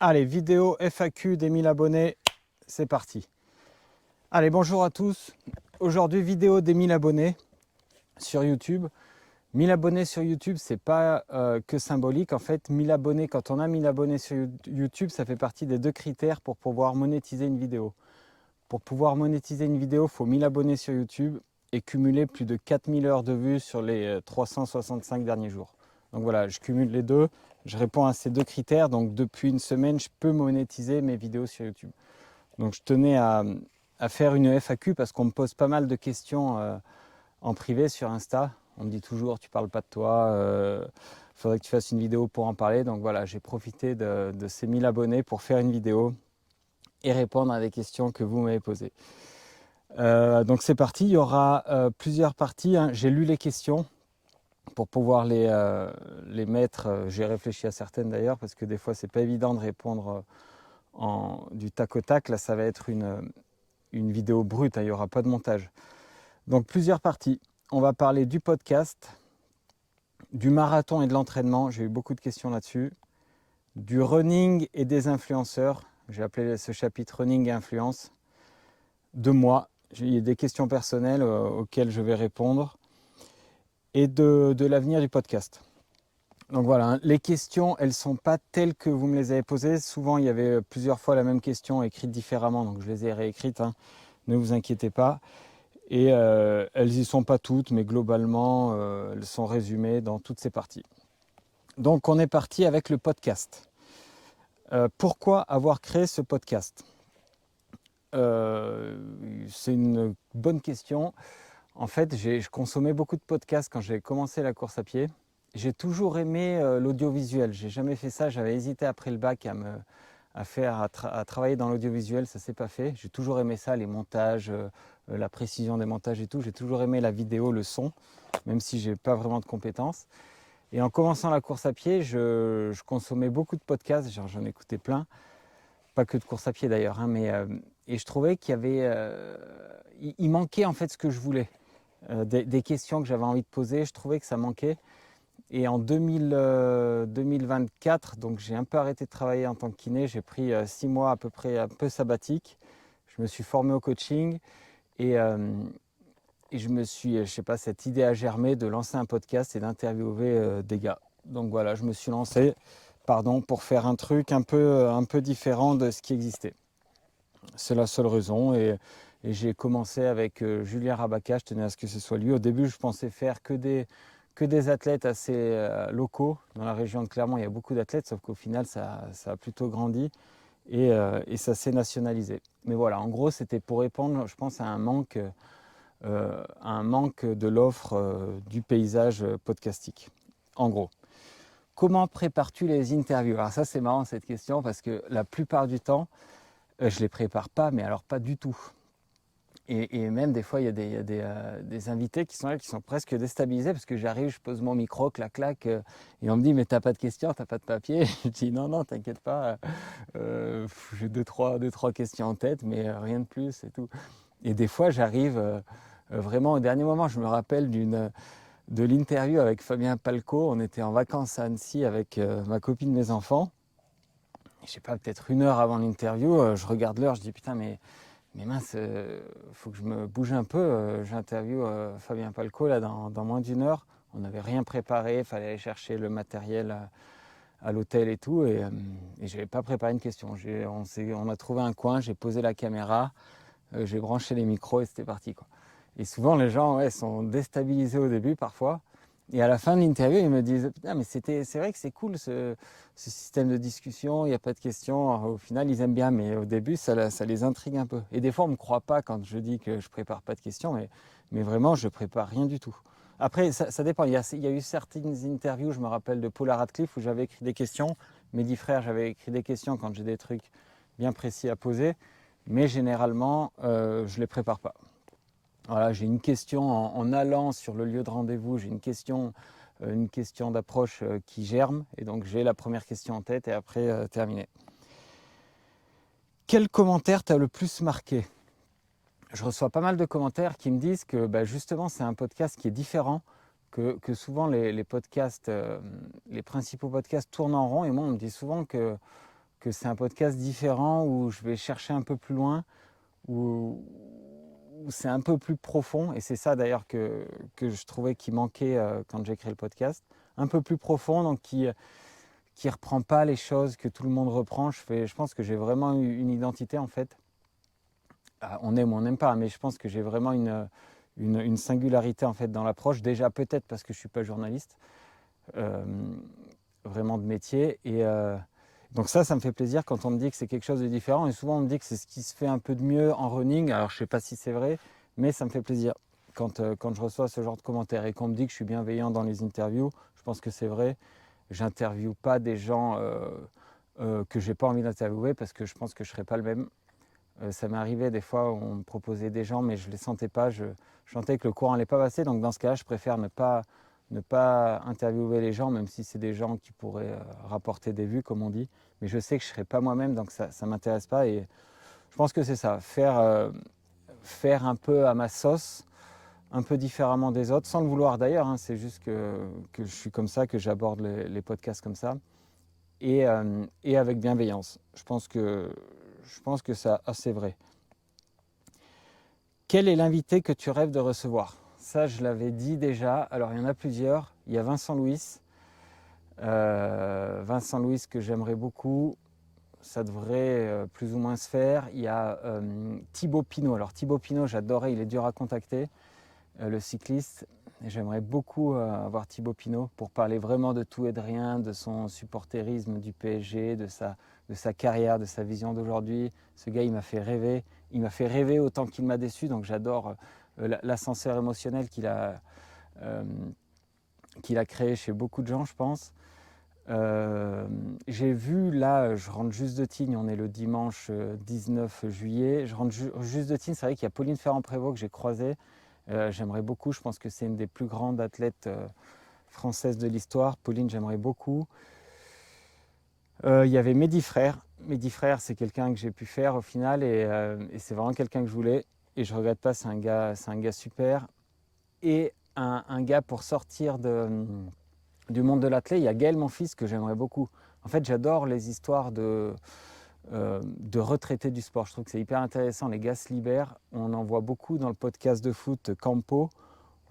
Allez, vidéo FAQ des 1000 abonnés, c'est parti. Allez, bonjour à tous. Aujourd'hui, vidéo des 1000 abonnés sur YouTube. 1000 abonnés sur YouTube, c'est pas que symbolique. En fait, 1000 abonnés, quand on a 1000 abonnés sur YouTube, ça fait partie des 2 critères pour pouvoir monétiser une vidéo. Pour pouvoir monétiser une vidéo, il faut 1000 abonnés sur YouTube et cumuler plus de 4000 heures de vues sur les 365 derniers jours. Donc voilà, je cumule les deux, je réponds à ces 2 critères. Donc depuis une semaine, je peux monétiser mes vidéos sur YouTube. Donc je tenais à faire une FAQ parce qu'on me pose pas mal de questions en privé sur Insta. On me dit toujours, tu parles pas de toi, faudrait que tu fasses une vidéo pour en parler. Donc voilà, j'ai profité de ces 1000 abonnés pour faire une vidéo et répondre à des questions que vous m'avez posées. Donc c'est parti, il y aura plusieurs parties, hein. J'ai lu les questions pour pouvoir les mettre. J'ai réfléchi à certaines d'ailleurs parce que des fois c'est pas évident de répondre du tac au tac. Là ça va être une vidéo brute, hein, il n'y aura pas de montage. Donc plusieurs parties. On va parler du podcast, du marathon et de l'entraînement, j'ai eu beaucoup de questions là-dessus, du running et des influenceurs, j'ai appelé ce chapitre running et influence, de moi, il y a des questions personnelles auxquelles je vais répondre, et de l'avenir du podcast. Donc voilà, hein, les questions, elles ne sont pas telles que vous me les avez posées. Souvent, il y avait plusieurs fois la même question écrite différemment, donc je les ai réécrites, hein, ne vous inquiétez pas. Et elles n'y sont pas toutes, mais globalement, elles sont résumées dans toutes ces parties. Donc on est parti avec le podcast. Pourquoi avoir créé ce podcast ? C'est une bonne question. En fait, je consommais beaucoup de podcasts quand j'ai commencé la course à pied. J'ai toujours aimé l'audiovisuel. J'ai jamais fait ça. J'avais hésité après le bac à travailler dans l'audiovisuel. Ça s'est pas fait. J'ai toujours aimé ça, les montages, la précision des montages et tout. J'ai toujours aimé la vidéo, le son, même si j'ai pas vraiment de compétences. Et en commençant la course à pied, je consommais beaucoup de podcasts. J'en écoutais plein. Pas que de course à pied d'ailleurs, hein, et je trouvais qu'il y avait, il manquait en fait ce que je voulais. Des questions que j'avais envie de poser, je trouvais que ça manquait. Et en 2024, donc j'ai un peu arrêté de travailler en tant que kiné, j'ai pris 6 mois à peu près un peu sabbatique. Je me suis formé au coaching et, je me suis, je sais pas, cette idée a germé de lancer un podcast et d'interviewer des gars. Donc voilà, je me suis lancé, pour faire un truc un peu différent de ce qui existait. C'est la seule raison et j'ai commencé avec Julien Rabaca, je tenais à ce que ce soit lui. Au début, je pensais faire que des athlètes assez locaux. Dans la région de Clermont, il y a beaucoup d'athlètes, sauf qu'au final, ça a plutôt grandi et ça s'est nationalisé. Mais voilà, en gros, c'était pour répondre, je pense, à un manque de l'offre du paysage podcastique. En gros, comment prépares-tu les interviews ? Alors ça, c'est marrant cette question parce que la plupart du temps, je ne les prépare pas, mais alors pas du tout. Et même des fois, il y a des invités qui sont là, qui sont presque déstabilisés parce que j'arrive, je pose mon micro, clac, clac, et on me dit, mais t'as pas de questions, t'as pas de papier. Je dis, non, t'inquiète pas, j'ai deux, trois questions en tête, mais rien de plus et tout. Et des fois, j'arrive vraiment au dernier moment. Je me rappelle de l'interview avec Fabien Palco. On était en vacances à Annecy avec ma copine, mes enfants. Je sais pas, peut-être 1 heure avant l'interview, je regarde l'heure, je dis putain, mais mince, faut que je me bouge un peu. J'interviewe Fabien Palco là dans moins d'1 heure. On n'avait rien préparé, il fallait aller chercher le matériel à l'hôtel et tout, et je n'avais pas préparé une question. On a trouvé un coin, j'ai posé la caméra, j'ai branché les micros et c'était parti, quoi. Et souvent les gens sont déstabilisés au début parfois. Et à la fin de l'interview, ils me disent putain, mais c'est vrai que c'est cool ce système de discussion, il n'y a pas de questions. Alors, au final, ils aiment bien, mais au début, ça les intrigue un peu. Et des fois, on ne me croit pas quand je dis que je prépare pas de questions, mais vraiment, je prépare rien du tout. Après, ça dépend. Il y a eu certaines interviews, je me rappelle de Paula Radcliffe, où j'avais écrit des questions. Mes 10 frères, j'avais écrit des questions quand j'ai des trucs bien précis à poser. Mais généralement, je ne les prépare pas. Voilà, j'ai une question en allant sur le lieu de rendez-vous, j'ai une question d'approche qui germe, et donc j'ai la première question en tête et après terminé. Quel commentaire t'a le plus marqué ? Je reçois pas mal de commentaires qui me disent que justement c'est un podcast qui est différent, que souvent les podcasts, les principaux podcasts tournent en rond, et moi on me dit souvent que que c'est un podcast différent où je vais chercher un peu plus loin, où c'est un peu plus profond, et c'est ça d'ailleurs que je trouvais qui manquait quand j'ai créé le podcast, un peu plus profond, donc qui reprend pas les choses que tout le monde reprend. Je pense que j'ai vraiment une identité en fait. On aime ou on n'aime pas, mais je pense que j'ai vraiment une singularité en fait dans l'approche. Déjà peut-être parce que je suis pas journaliste, vraiment de métier, et donc ça me fait plaisir quand on me dit que c'est quelque chose de différent, et souvent on me dit que c'est ce qui se fait un peu de mieux en running. Alors je sais pas si c'est vrai, mais ça me fait plaisir quand je reçois ce genre de commentaires et qu'on me dit que je suis bienveillant dans les interviews. Je pense que c'est vrai. J'interviewe pas des gens que j'ai pas envie d'interviewer parce que je pense que je serais pas le même. Ça m'est arrivé des fois où on me proposait des gens, mais je les sentais pas. Je sentais que le courant n'allait pas passer. Donc dans ce cas-là, je préfère ne pas interviewer les gens, même si c'est des gens qui pourraient rapporter des vues, comme on dit. Mais je sais que je ne serai pas moi-même, donc ça ne m'intéresse pas. Et je pense que c'est ça, faire un peu à ma sauce, un peu différemment des autres, sans le vouloir d'ailleurs. Hein. C'est juste que je suis comme ça, que j'aborde les podcasts comme ça, et avec bienveillance. Je pense que ça, c'est vrai. Quel est l'invité que tu rêves de recevoir? Ça, je l'avais dit déjà. Alors, il y en a plusieurs. Il y a Vincent Louis. Vincent Louis que j'aimerais beaucoup. Ça devrait plus ou moins se faire. Il y a Thibaut Pinot. Alors, Thibaut Pinot, j'adorais. Il est dur à contacter, le cycliste. J'aimerais beaucoup avoir Thibaut Pinot pour parler vraiment de tout et de rien, de son supporterisme du PSG, de sa carrière, de sa vision d'aujourd'hui. Ce gars, il m'a fait rêver. Il m'a fait rêver autant qu'il m'a déçu, donc j'adore l'ascenseur émotionnel qu'il a créé chez beaucoup de gens, je pense. J'ai vu, là, je rentre juste de Tignes, on est le dimanche 19 juillet, je rentre juste de Tignes, c'est vrai qu'il y a Pauline Ferrand-Prévot que j'ai croisée. J'aimerais beaucoup, je pense que c'est une des plus grandes athlètes françaises de l'histoire. Pauline, j'aimerais beaucoup. Il y avait Mehdi Frère. Mehdi Frère, c'est quelqu'un que j'ai pu faire au final, et c'est vraiment quelqu'un que je voulais. Et je regrette pas, c'est un gars super. Et un gars pour sortir du monde de l'athlète, il y a Gaël Monfils que j'aimerais beaucoup. En fait, j'adore les histoires de retraités du sport. Je trouve que c'est hyper intéressant. Les gars se libèrent. On en voit beaucoup dans le podcast de foot Campo,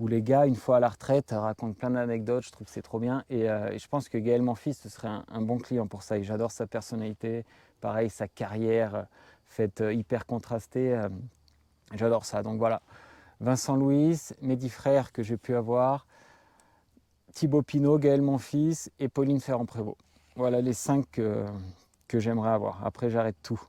où les gars, une fois à la retraite, racontent plein d'anecdotes. Je trouve que c'est trop bien. Et je pense que Gaël Monfils, ce serait un bon client pour ça. Et j'adore sa personnalité. Pareil, sa carrière faite hyper contrastée. J'adore ça. Donc voilà. Vincent Louis, Mehdi Frère que j'ai pu avoir, Thibaut Pinot, Gaël Monfils et Pauline Ferrand-Prévot. Voilà les 5 que j'aimerais avoir. Après, j'arrête tout.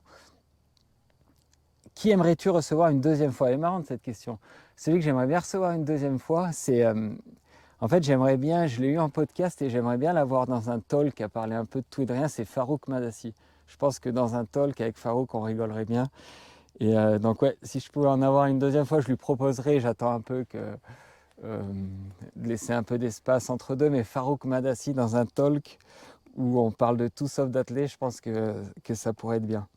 Qui aimerais-tu recevoir une deuxième fois? Elle est marrante cette question. Celui que j'aimerais bien recevoir une deuxième fois, c'est... en fait, j'aimerais bien, je l'ai eu en podcast et j'aimerais bien l'avoir dans un talk à parler un peu de tout et de rien, c'est Farouk Madassi. Je pense que dans un talk avec Farouk, on rigolerait bien. Et donc ouais, si je pouvais en avoir une deuxième fois, je lui proposerais, j'attends un peu de laisser un peu d'espace entre deux, mais Farouk Madassi dans un talk où on parle de tout sauf d'athlète, je pense que ça pourrait être bien.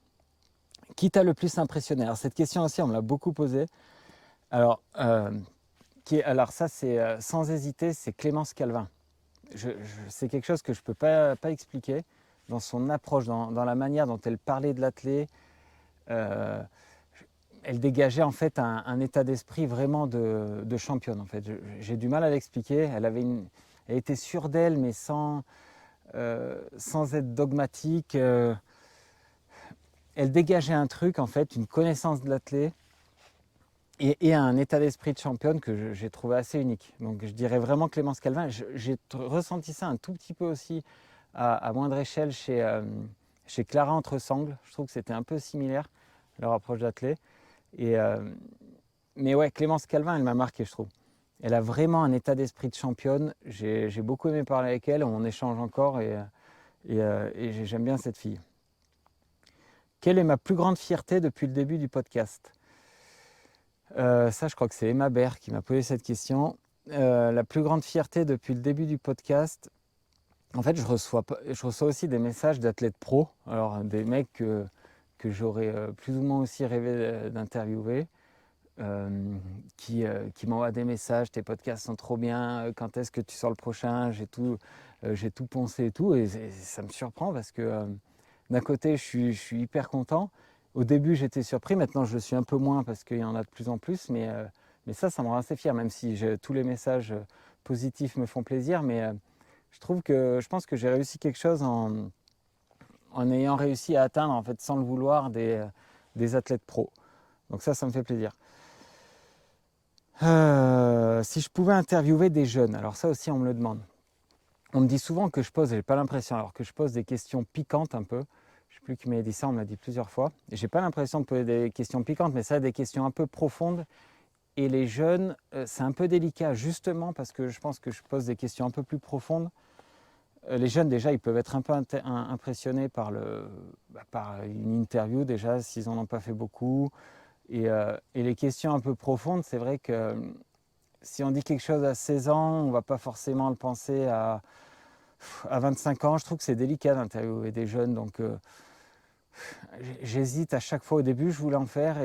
Qui t'a le plus impressionné? Alors cette question aussi, on me l'a beaucoup posée. Alors, ça, c'est sans hésiter, c'est Clémence Calvin. C'est quelque chose que je ne peux pas expliquer dans son approche, dans la manière dont elle parlait de l'athlète. Elle dégageait en fait un état d'esprit vraiment de championne. En fait, j'ai du mal à l'expliquer. Elle était sûre d'elle, mais sans être dogmatique. Elle dégageait un truc, en fait, une connaissance de l'athlète et un état d'esprit de championne que j'ai trouvé assez unique. Donc je dirais vraiment Clémence Calvin. J'ai ressenti ça un tout petit peu aussi à moindre échelle chez Clara Entresangles. Je trouve que c'était un peu similaire, leur approche d'athlète. Mais ouais, Clémence Calvin, elle m'a marqué, je trouve. Elle a vraiment un état d'esprit de championne. J'ai beaucoup aimé parler avec elle, on échange encore et j'aime bien cette fille. Quelle est ma plus grande fierté depuis le début du podcast? Ça, je crois que c'est Emma Baird qui m'a posé cette question. La plus grande fierté depuis le début du podcast, en fait, je reçois aussi des messages d'athlètes pros, alors des mecs que j'aurais plus ou moins aussi rêvé d'interviewer, qui m'envoient des messages, tes podcasts sont trop bien, quand est-ce que tu sors le prochain, j'ai tout poncé et tout, et ça me surprend parce que d'un côté, je suis hyper content. Au début, j'étais surpris. Maintenant, je le suis un peu moins parce qu'il y en a de plus en plus. Mais ça me rend assez fier, même si tous les messages positifs me font plaisir. Mais je pense que j'ai réussi quelque chose en ayant réussi à atteindre, en fait, sans le vouloir, des athlètes pros. Donc ça me fait plaisir. Si je pouvais interviewer des jeunes, alors ça aussi, on me le demande. On me dit souvent que je pose, j'ai pas l'impression, alors que je pose des questions piquantes un peu. Je sais plus qui m'a dit ça, on m'a dit plusieurs fois. Et j'ai pas l'impression de poser des questions piquantes, mais ça, des questions un peu profondes. Et les jeunes, c'est un peu délicat, justement parce que je pense que je pose des questions un peu plus profondes. Les jeunes, déjà, ils peuvent être un peu impressionnés par une interview, déjà, s'ils n'en ont pas fait beaucoup. Et les questions un peu profondes, c'est vrai que si on dit quelque chose à 16 ans, on ne va pas forcément le penser à 25 ans. Je trouve que c'est délicat d'interviewer des jeunes, donc j'hésite à chaque fois. Au début, je voulais en faire,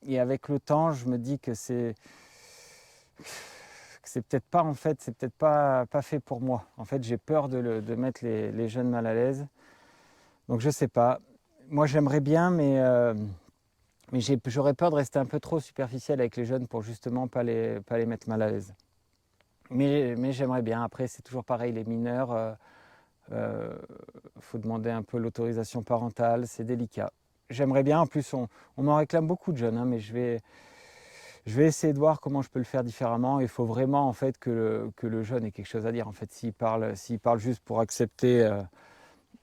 et avec le temps, je me dis que c'est peut-être pas, en fait, c'est peut-être pas fait pour moi. En fait, j'ai peur de mettre les jeunes mal à l'aise. Donc je sais pas. Moi, j'aimerais bien, mais j'aurais peur de rester un peu trop superficiel avec les jeunes pour justement pas les mettre mal à l'aise. Mais j'aimerais bien. Après, c'est toujours pareil, les mineurs, faut demander un peu l'autorisation parentale, c'est délicat. J'aimerais bien, en plus on m'en réclame beaucoup de jeunes, hein, mais je vais essayer de voir comment je peux le faire différemment. Il faut vraiment, en fait, que le jeune ait quelque chose à dire. En fait, s'il parle juste pour accepter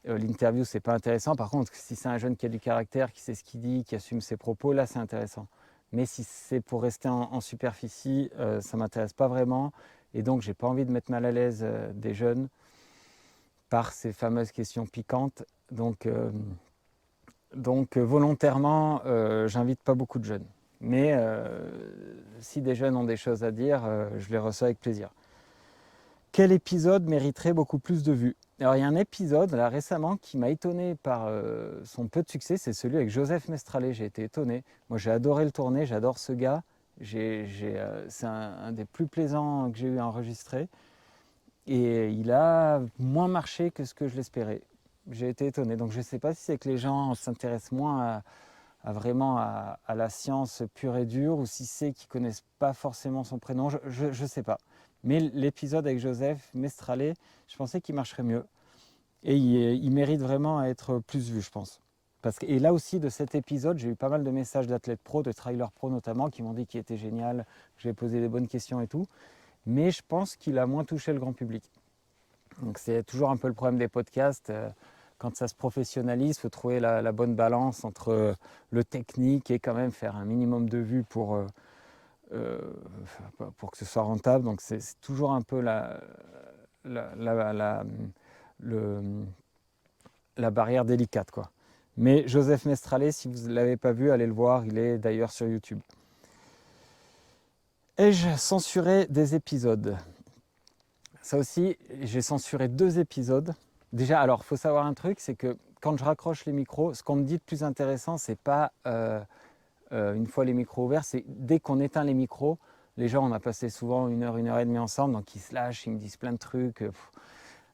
l'interview, c'est pas intéressant. Par contre, si c'est un jeune qui a du caractère, qui sait ce qu'il dit, qui assume ses propos, là c'est intéressant. Mais si c'est pour rester en superficie, ça m'intéresse pas vraiment. Et donc j'ai pas envie de mettre mal à l'aise des jeunes par ces fameuses questions piquantes. Donc volontairement, j'invite pas beaucoup de jeunes. Mais si des jeunes ont des choses à dire, je les reçois avec plaisir. Quel épisode mériterait beaucoup plus de vues? Alors il y a un épisode là récemment qui m'a étonné par son peu de succès, c'est celui avec Joseph Mestrallet. J'ai été étonné. Moi j'ai adoré le tourner, j'adore ce gars. C'est un des plus plaisants que j'ai eu à enregistrer. Et il a moins marché que ce que je l'espérais. J'ai été étonné. Donc je ne sais pas si c'est que les gens s'intéressent moins vraiment à la science pure et dure, ou si c'est qu'ils ne connaissent pas forcément son prénom, je ne sais pas. Mais l'épisode avec Joseph Mestrallet, je pensais qu'il marcherait mieux. Et il mérite vraiment à être plus vu, je pense. Et là aussi, de cet épisode, j'ai eu pas mal de messages d'athlètes pro, de trailers pro notamment, qui m'ont dit qu'il était génial, que j'ai posé des bonnes questions et tout. Mais je pense qu'il a moins touché le grand public. Donc c'est toujours un peu le problème des podcasts. Quand ça se professionnalise, il faut trouver la bonne balance entre le technique et quand même faire un minimum de vues pour que ce soit rentable. Donc c'est toujours un peu la barrière délicate, quoi. Mais Joseph Mestrallet, si vous ne l'avez pas vu, allez le voir. Il est d'ailleurs sur YouTube. Ai-je censuré des épisodes? Ça aussi, j'ai censuré 2 épisodes. Déjà, alors, il faut savoir un truc, c'est que quand je raccroche les micros, ce qu'on me dit de plus intéressant, c'est pas une fois les micros ouverts, c'est dès qu'on éteint les micros. Les gens, on a passé souvent 1 heure et demie ensemble, donc ils se lâchent, ils me disent plein de trucs.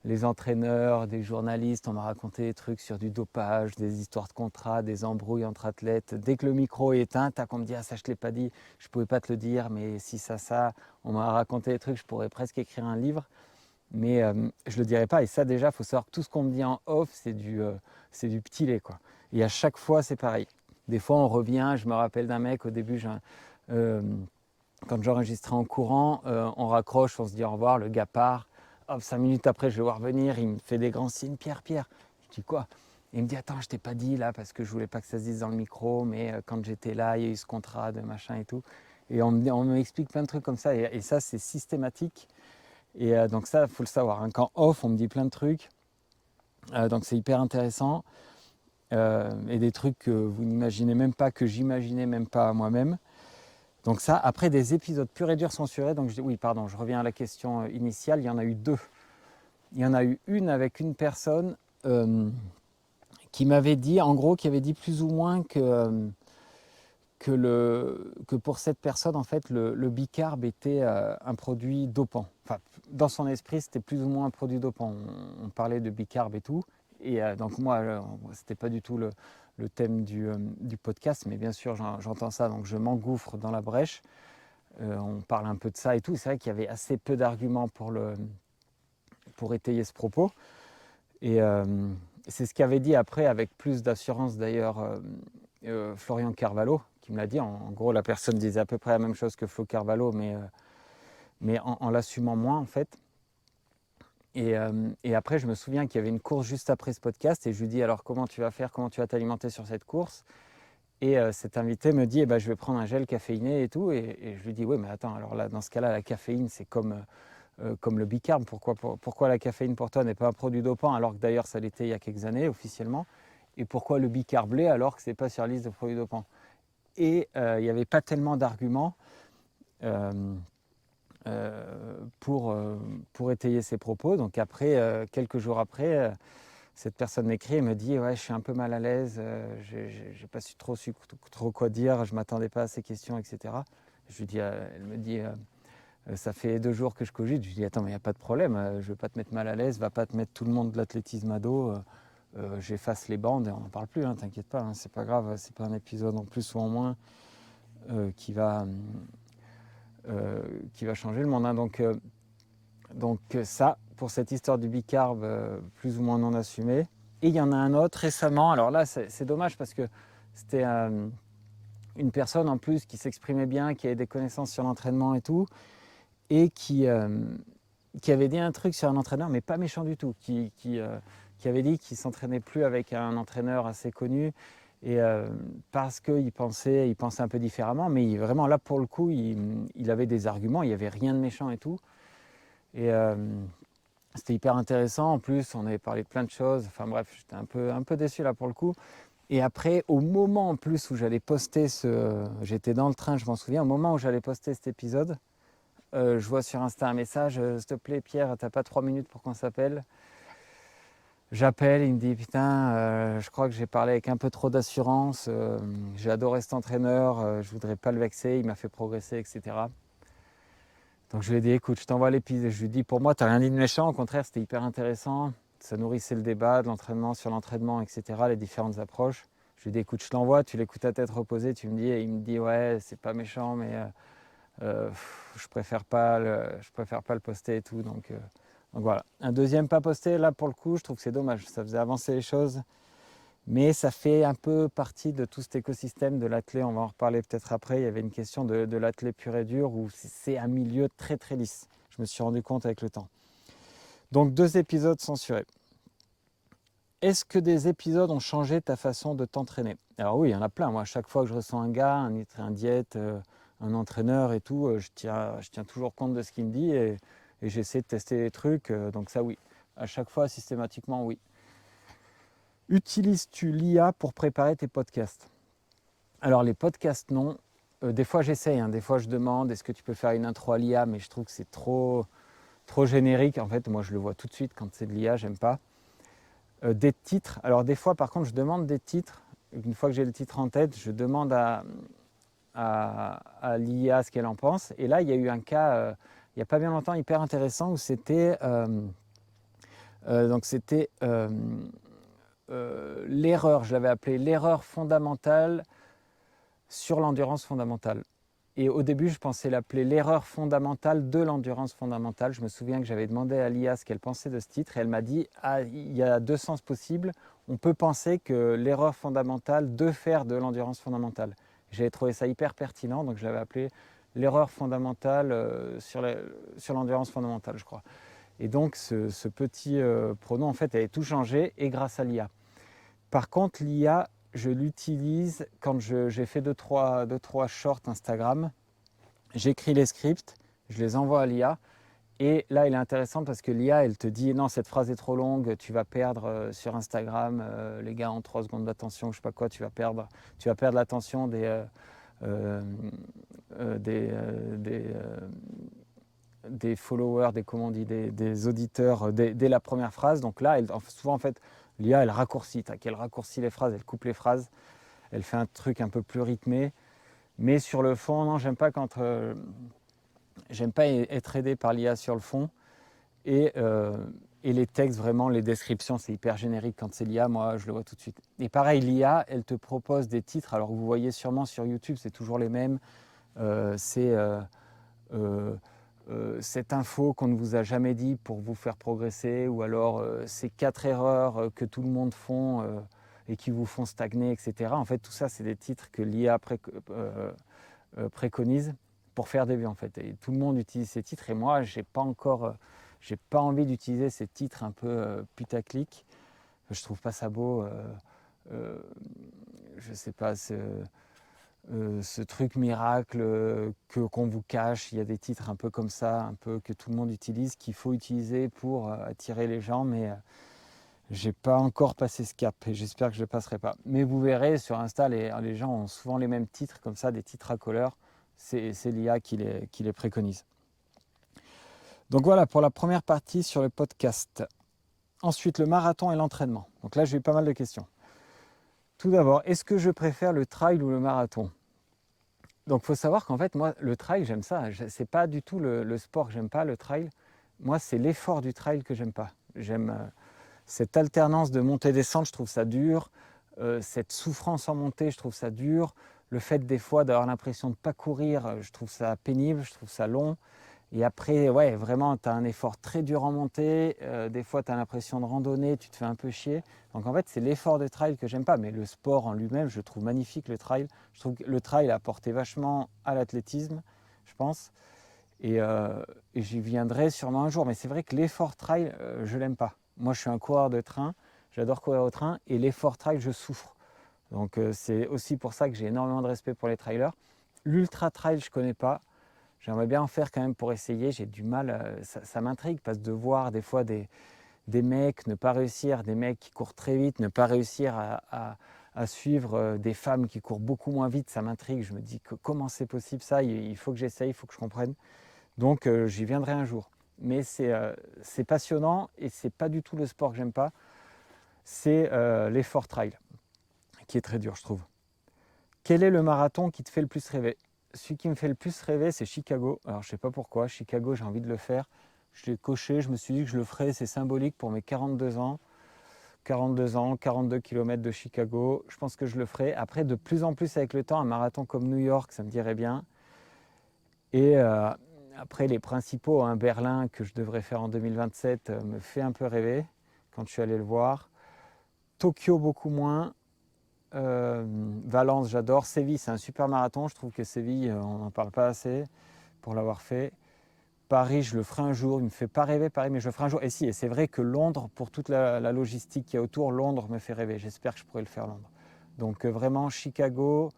Les entraîneurs, des journalistes, on m'a raconté des trucs sur du dopage, des histoires de contrats, des embrouilles entre athlètes. Dès que le micro est éteint, tac, on me dit « Ah, ça, je ne l'ai pas dit, je ne pouvais pas te le dire, mais si ça, on m'a raconté des trucs, je pourrais presque écrire un livre. » Mais je ne le dirai pas. Et ça, déjà, il faut savoir que tout ce qu'on me dit en off, c'est du petit lait, quoi. Et à chaque fois, c'est pareil. Des fois, on revient. Je me rappelle d'un mec, au début, quand j'enregistrais en courant, on raccroche, on se dit au revoir, le gars part. Hop, 5 minutes après, je le vois revenir, il me fait des grands signes, Pierre. Je dis quoi? Il me dit, attends, je t'ai pas dit là, parce que je voulais pas que ça se dise dans le micro, mais quand j'étais là, il y a eu ce contrat de machin et tout. Et on m'explique plein de trucs comme ça, et ça, c'est systématique. Et donc ça, il faut le savoir, hein. Quand off, on me dit plein de trucs, donc c'est hyper intéressant. Et des trucs que vous n'imaginez même pas, que j'imaginais même pas moi-même. Donc ça, après des épisodes purs et durs censurés, donc je reviens à la question initiale, il y en a eu 2. Il y en a eu une avec une personne qui m'avait dit, en gros, qui avait dit plus ou moins que pour cette personne, en fait, le bicarb était un produit dopant. Enfin, dans son esprit, c'était plus ou moins un produit dopant. On parlait de bicarb et tout. donc moi, c'était pas du tout le thème du podcast, mais bien sûr j'entends ça, donc je m'engouffre dans la brèche. On parle un peu de ça et tout. C'est vrai qu'il y avait assez peu d'arguments pour étayer ce propos. Et c'est ce qu'avait dit après, avec plus d'assurance d'ailleurs, Florian Carvalho, qui me l'a dit. En gros, la personne disait à peu près la même chose que Flo Carvalho, mais en l'assumant moins en fait. Et après, je me souviens qu'il y avait une course juste après ce podcast, et je lui dis alors comment tu vas faire, comment tu vas t'alimenter sur cette course. Et cet invité me dit je vais prendre un gel caféiné et tout. Et je lui dis oui, mais attends, alors là, dans ce cas-là, la caféine, c'est comme le bicarb. Pourquoi la caféine pour toi n'est pas un produit dopant, alors que d'ailleurs ça l'était il y a quelques années officiellement. Et pourquoi le bicarb l'est alors que ce n'est pas sur la liste de produits dopants. Et il n'y avait pas tellement d'arguments pour étayer ses propos. Donc après, quelques jours après, cette personne m'écrit et me dit ouais, je suis un peu mal à l'aise, j'ai pas trop quoi dire, je m'attendais pas à ces questions, etc. Je lui dis, elle me dit ça fait 2 jours que je cogite. Je lui dis attends, mais il n'y a pas de problème, je vais pas te mettre mal à l'aise, va pas te mettre tout le monde de l'athlétisme à dos, j'efface les bandes et on n'en parle plus, hein, t'inquiète pas, hein, c'est pas grave, c'est pas un épisode en plus ou en moins qui va changer le monde, hein. Donc ça, pour cette histoire du bicarb, plus ou moins non assumé. Et il y en a un autre récemment, alors là c'est dommage parce que c'était une personne en plus qui s'exprimait bien, qui avait des connaissances sur l'entraînement et tout, et qui avait dit un truc sur un entraîneur, mais pas méchant du tout, qui avait dit qu'il ne s'entraînait plus avec un entraîneur assez connu, et parce qu'il pensait un peu différemment, mais vraiment là pour le coup, il avait des arguments, il n'y avait rien de méchant et tout. Et c'était hyper intéressant. En plus, on avait parlé de plein de choses. Enfin bref, j'étais un peu déçu là pour le coup. Et après, au moment en plus où j'allais poster j'étais dans le train, je m'en souviens, au moment où j'allais poster cet épisode, je vois sur Insta un message, s'il te plaît Pierre, t'as pas 3 minutes pour qu'on s'appelle? J'appelle, il me dit putain, je crois que j'ai parlé avec un peu trop d'assurance, j'ai adoré cet entraîneur, je voudrais pas le vexer, il m'a fait progresser, etc. Donc je lui ai dit écoute, je t'envoie l'épisode. Je lui ai dit pour moi, tu n'as rien dit de méchant, au contraire, c'était hyper intéressant. Ça nourrissait le débat de l'entraînement sur l'entraînement, etc., les différentes approches. Je lui ai dit écoute, je t'envoie, tu l'écoutes à tête reposée, tu me dis, et il me dit ouais, c'est pas méchant, mais je préfère pas le poster et tout. Donc voilà. Un deuxième pas posté, là pour le coup, je trouve que c'est dommage. Ça faisait avancer les choses. Mais ça fait un peu partie de tout cet écosystème de l'athlé, on va en reparler peut-être après. Il y avait une question de l'athlé pur et dur où c'est un milieu très très lisse. Je me suis rendu compte avec le temps. Donc 2 épisodes censurés. Est-ce que des épisodes ont changé ta façon de t'entraîner? Alors oui, il y en a plein. Moi, à chaque fois que je ressens un gars, un diète, un entraîneur et tout, je tiens toujours compte de ce qu'il me dit et j'essaie de tester des trucs. Donc ça oui, à chaque fois, systématiquement oui. Utilises-tu l'IA pour préparer tes podcasts? Alors les podcasts non. Des fois j'essaye, hein. Des fois je demande est-ce que tu peux faire une intro à l'IA, mais je trouve que c'est trop générique. En fait, moi je le vois tout de suite quand c'est de l'IA, j'aime pas. Des titres. Alors des fois par contre je demande des titres. Une fois que j'ai le titre en tête, je demande à l'IA ce qu'elle en pense. Et là il y a eu un cas il n'y a pas bien longtemps hyper intéressant où c'était l'erreur, je l'avais appelé l'erreur fondamentale sur l'endurance fondamentale. Et au début, je pensais l'appeler l'erreur fondamentale de l'endurance fondamentale. Je me souviens que j'avais demandé à l'IA ce qu'elle pensait de ce titre et elle m'a dit ah, il y a 2 sens possibles. On peut penser que l'erreur fondamentale de faire de l'endurance fondamentale. J'avais trouvé ça hyper pertinent, donc je l'avais appelé l'erreur fondamentale sur l'endurance fondamentale, je crois. Et donc ce petit pronom, en fait, avait tout changé et grâce à l'IA. Par contre, l'IA, je l'utilise quand j'ai fait 2-3 shorts Instagram. J'écris les scripts, je les envoie à l'IA. Et là, il est intéressant parce que l'IA, elle te dit non, cette phrase est trop longue, tu vas perdre sur Instagram, les gars, en 3 secondes d'attention, je sais pas quoi, tu vas perdre l'attention des followers, des auditeurs dès la première phrase. Donc là, souvent en fait, l'IA, elle raccourcit, elle raccourcit les phrases, elle coupe les phrases, elle fait un truc un peu plus rythmé. Mais sur le fond, non, j'aime pas être aidé par l'IA sur le fond. Et Et les textes, vraiment, les descriptions, c'est hyper générique. Quand c'est l'IA, moi, je le vois tout de suite. Et pareil, l'IA, elle te propose des titres. Alors, vous voyez sûrement sur YouTube, c'est toujours les mêmes. C'est cette info qu'on ne vous a jamais dit pour vous faire progresser. Ou alors, ces 4 erreurs que tout le monde font et qui vous font stagner, etc. En fait, tout ça, c'est des titres que l'IA préconise pour faire des vues, en fait. Et tout le monde utilise ces titres. Et moi, j'ai pas envie d'utiliser ces titres un peu putaclic. Je trouve pas ça beau. Je sais pas, ce truc miracle qu'on vous cache. Il y a des titres un peu comme ça, un peu que tout le monde utilise, qu'il faut utiliser pour attirer les gens, mais j'ai pas encore passé ce cap et j'espère que je ne passerai pas. Mais vous verrez sur Insta, les gens ont souvent les mêmes titres, comme ça, des titres à couleur. C'est l'IA qui les préconise. Donc voilà pour la première partie sur le podcast. Ensuite, le marathon et l'entraînement. Donc là, j'ai eu pas mal de questions. Tout d'abord, est-ce que je préfère le trail ou le marathon? Donc il faut savoir qu'en fait, moi, le trail, j'aime ça. C'est pas du tout le sport que j'aime pas, le trail. Moi, c'est l'effort du trail que j'aime pas. J'aime cette alternance de montée-descente, je trouve ça dur. Cette souffrance en montée, je trouve ça dur. Le fait des fois d'avoir l'impression de ne pas courir, je trouve ça pénible, je trouve ça long. Et après, ouais, vraiment, tu as un effort très dur en montée. Des fois, tu as l'impression de randonner, tu te fais un peu chier. Donc en fait, c'est l'effort de trail que j'aime pas. Mais le sport en lui-même, je trouve magnifique le trail. Je trouve que le trail a apporté vachement à l'athlétisme, je pense. Et j'y viendrai sûrement un jour. Mais c'est vrai que l'effort trail, je l'aime pas. Moi, je suis un coureur de train. J'adore courir au train. Et l'effort trail, je souffre. Donc c'est aussi pour ça que j'ai énormément de respect pour les trailers. L'ultra trail, je connais pas. J'aimerais bien en faire quand même pour essayer. J'ai du mal, ça m'intrigue parce que de voir des fois des mecs ne pas réussir, des mecs qui courent très vite, ne pas réussir à suivre des femmes qui courent beaucoup moins vite, ça m'intrigue. Je me dis que comment c'est possible ça, il faut que j'essaye, il faut que je comprenne. Donc j'y viendrai un jour. Mais c'est passionnant et c'est pas du tout le sport que j'aime pas. C'est l'effort trail qui est très dur, je trouve. Quel est le marathon qui te fait le plus rêver? Celui qui me fait le plus rêver, c'est Chicago. Alors je sais pas pourquoi, Chicago, j'ai envie de le faire. Je l'ai coché, je me suis dit que je le ferais, c'est symbolique pour mes 42 ans. 42 ans, 42 km de Chicago, je pense que je le ferai. Après, de plus en plus avec le temps, un marathon comme New York, ça me dirait bien. Et après, les principaux, hein, Berlin, que je devrais faire en 2027, me fait un peu rêver quand je suis allé le voir. Tokyo, beaucoup moins. Valence, j'adore. Séville, c'est un super marathon. Je trouve que Séville, on n'en parle pas assez pour l'avoir fait. Paris, je le ferai un jour. Il ne me fait pas rêver, Paris, mais je le ferai un jour. Et si, et c'est vrai que Londres, pour toute la logistique qu'il y a autour, Londres me fait rêver. J'espère que je pourrai le faire, Londres. Donc vraiment, Chicago,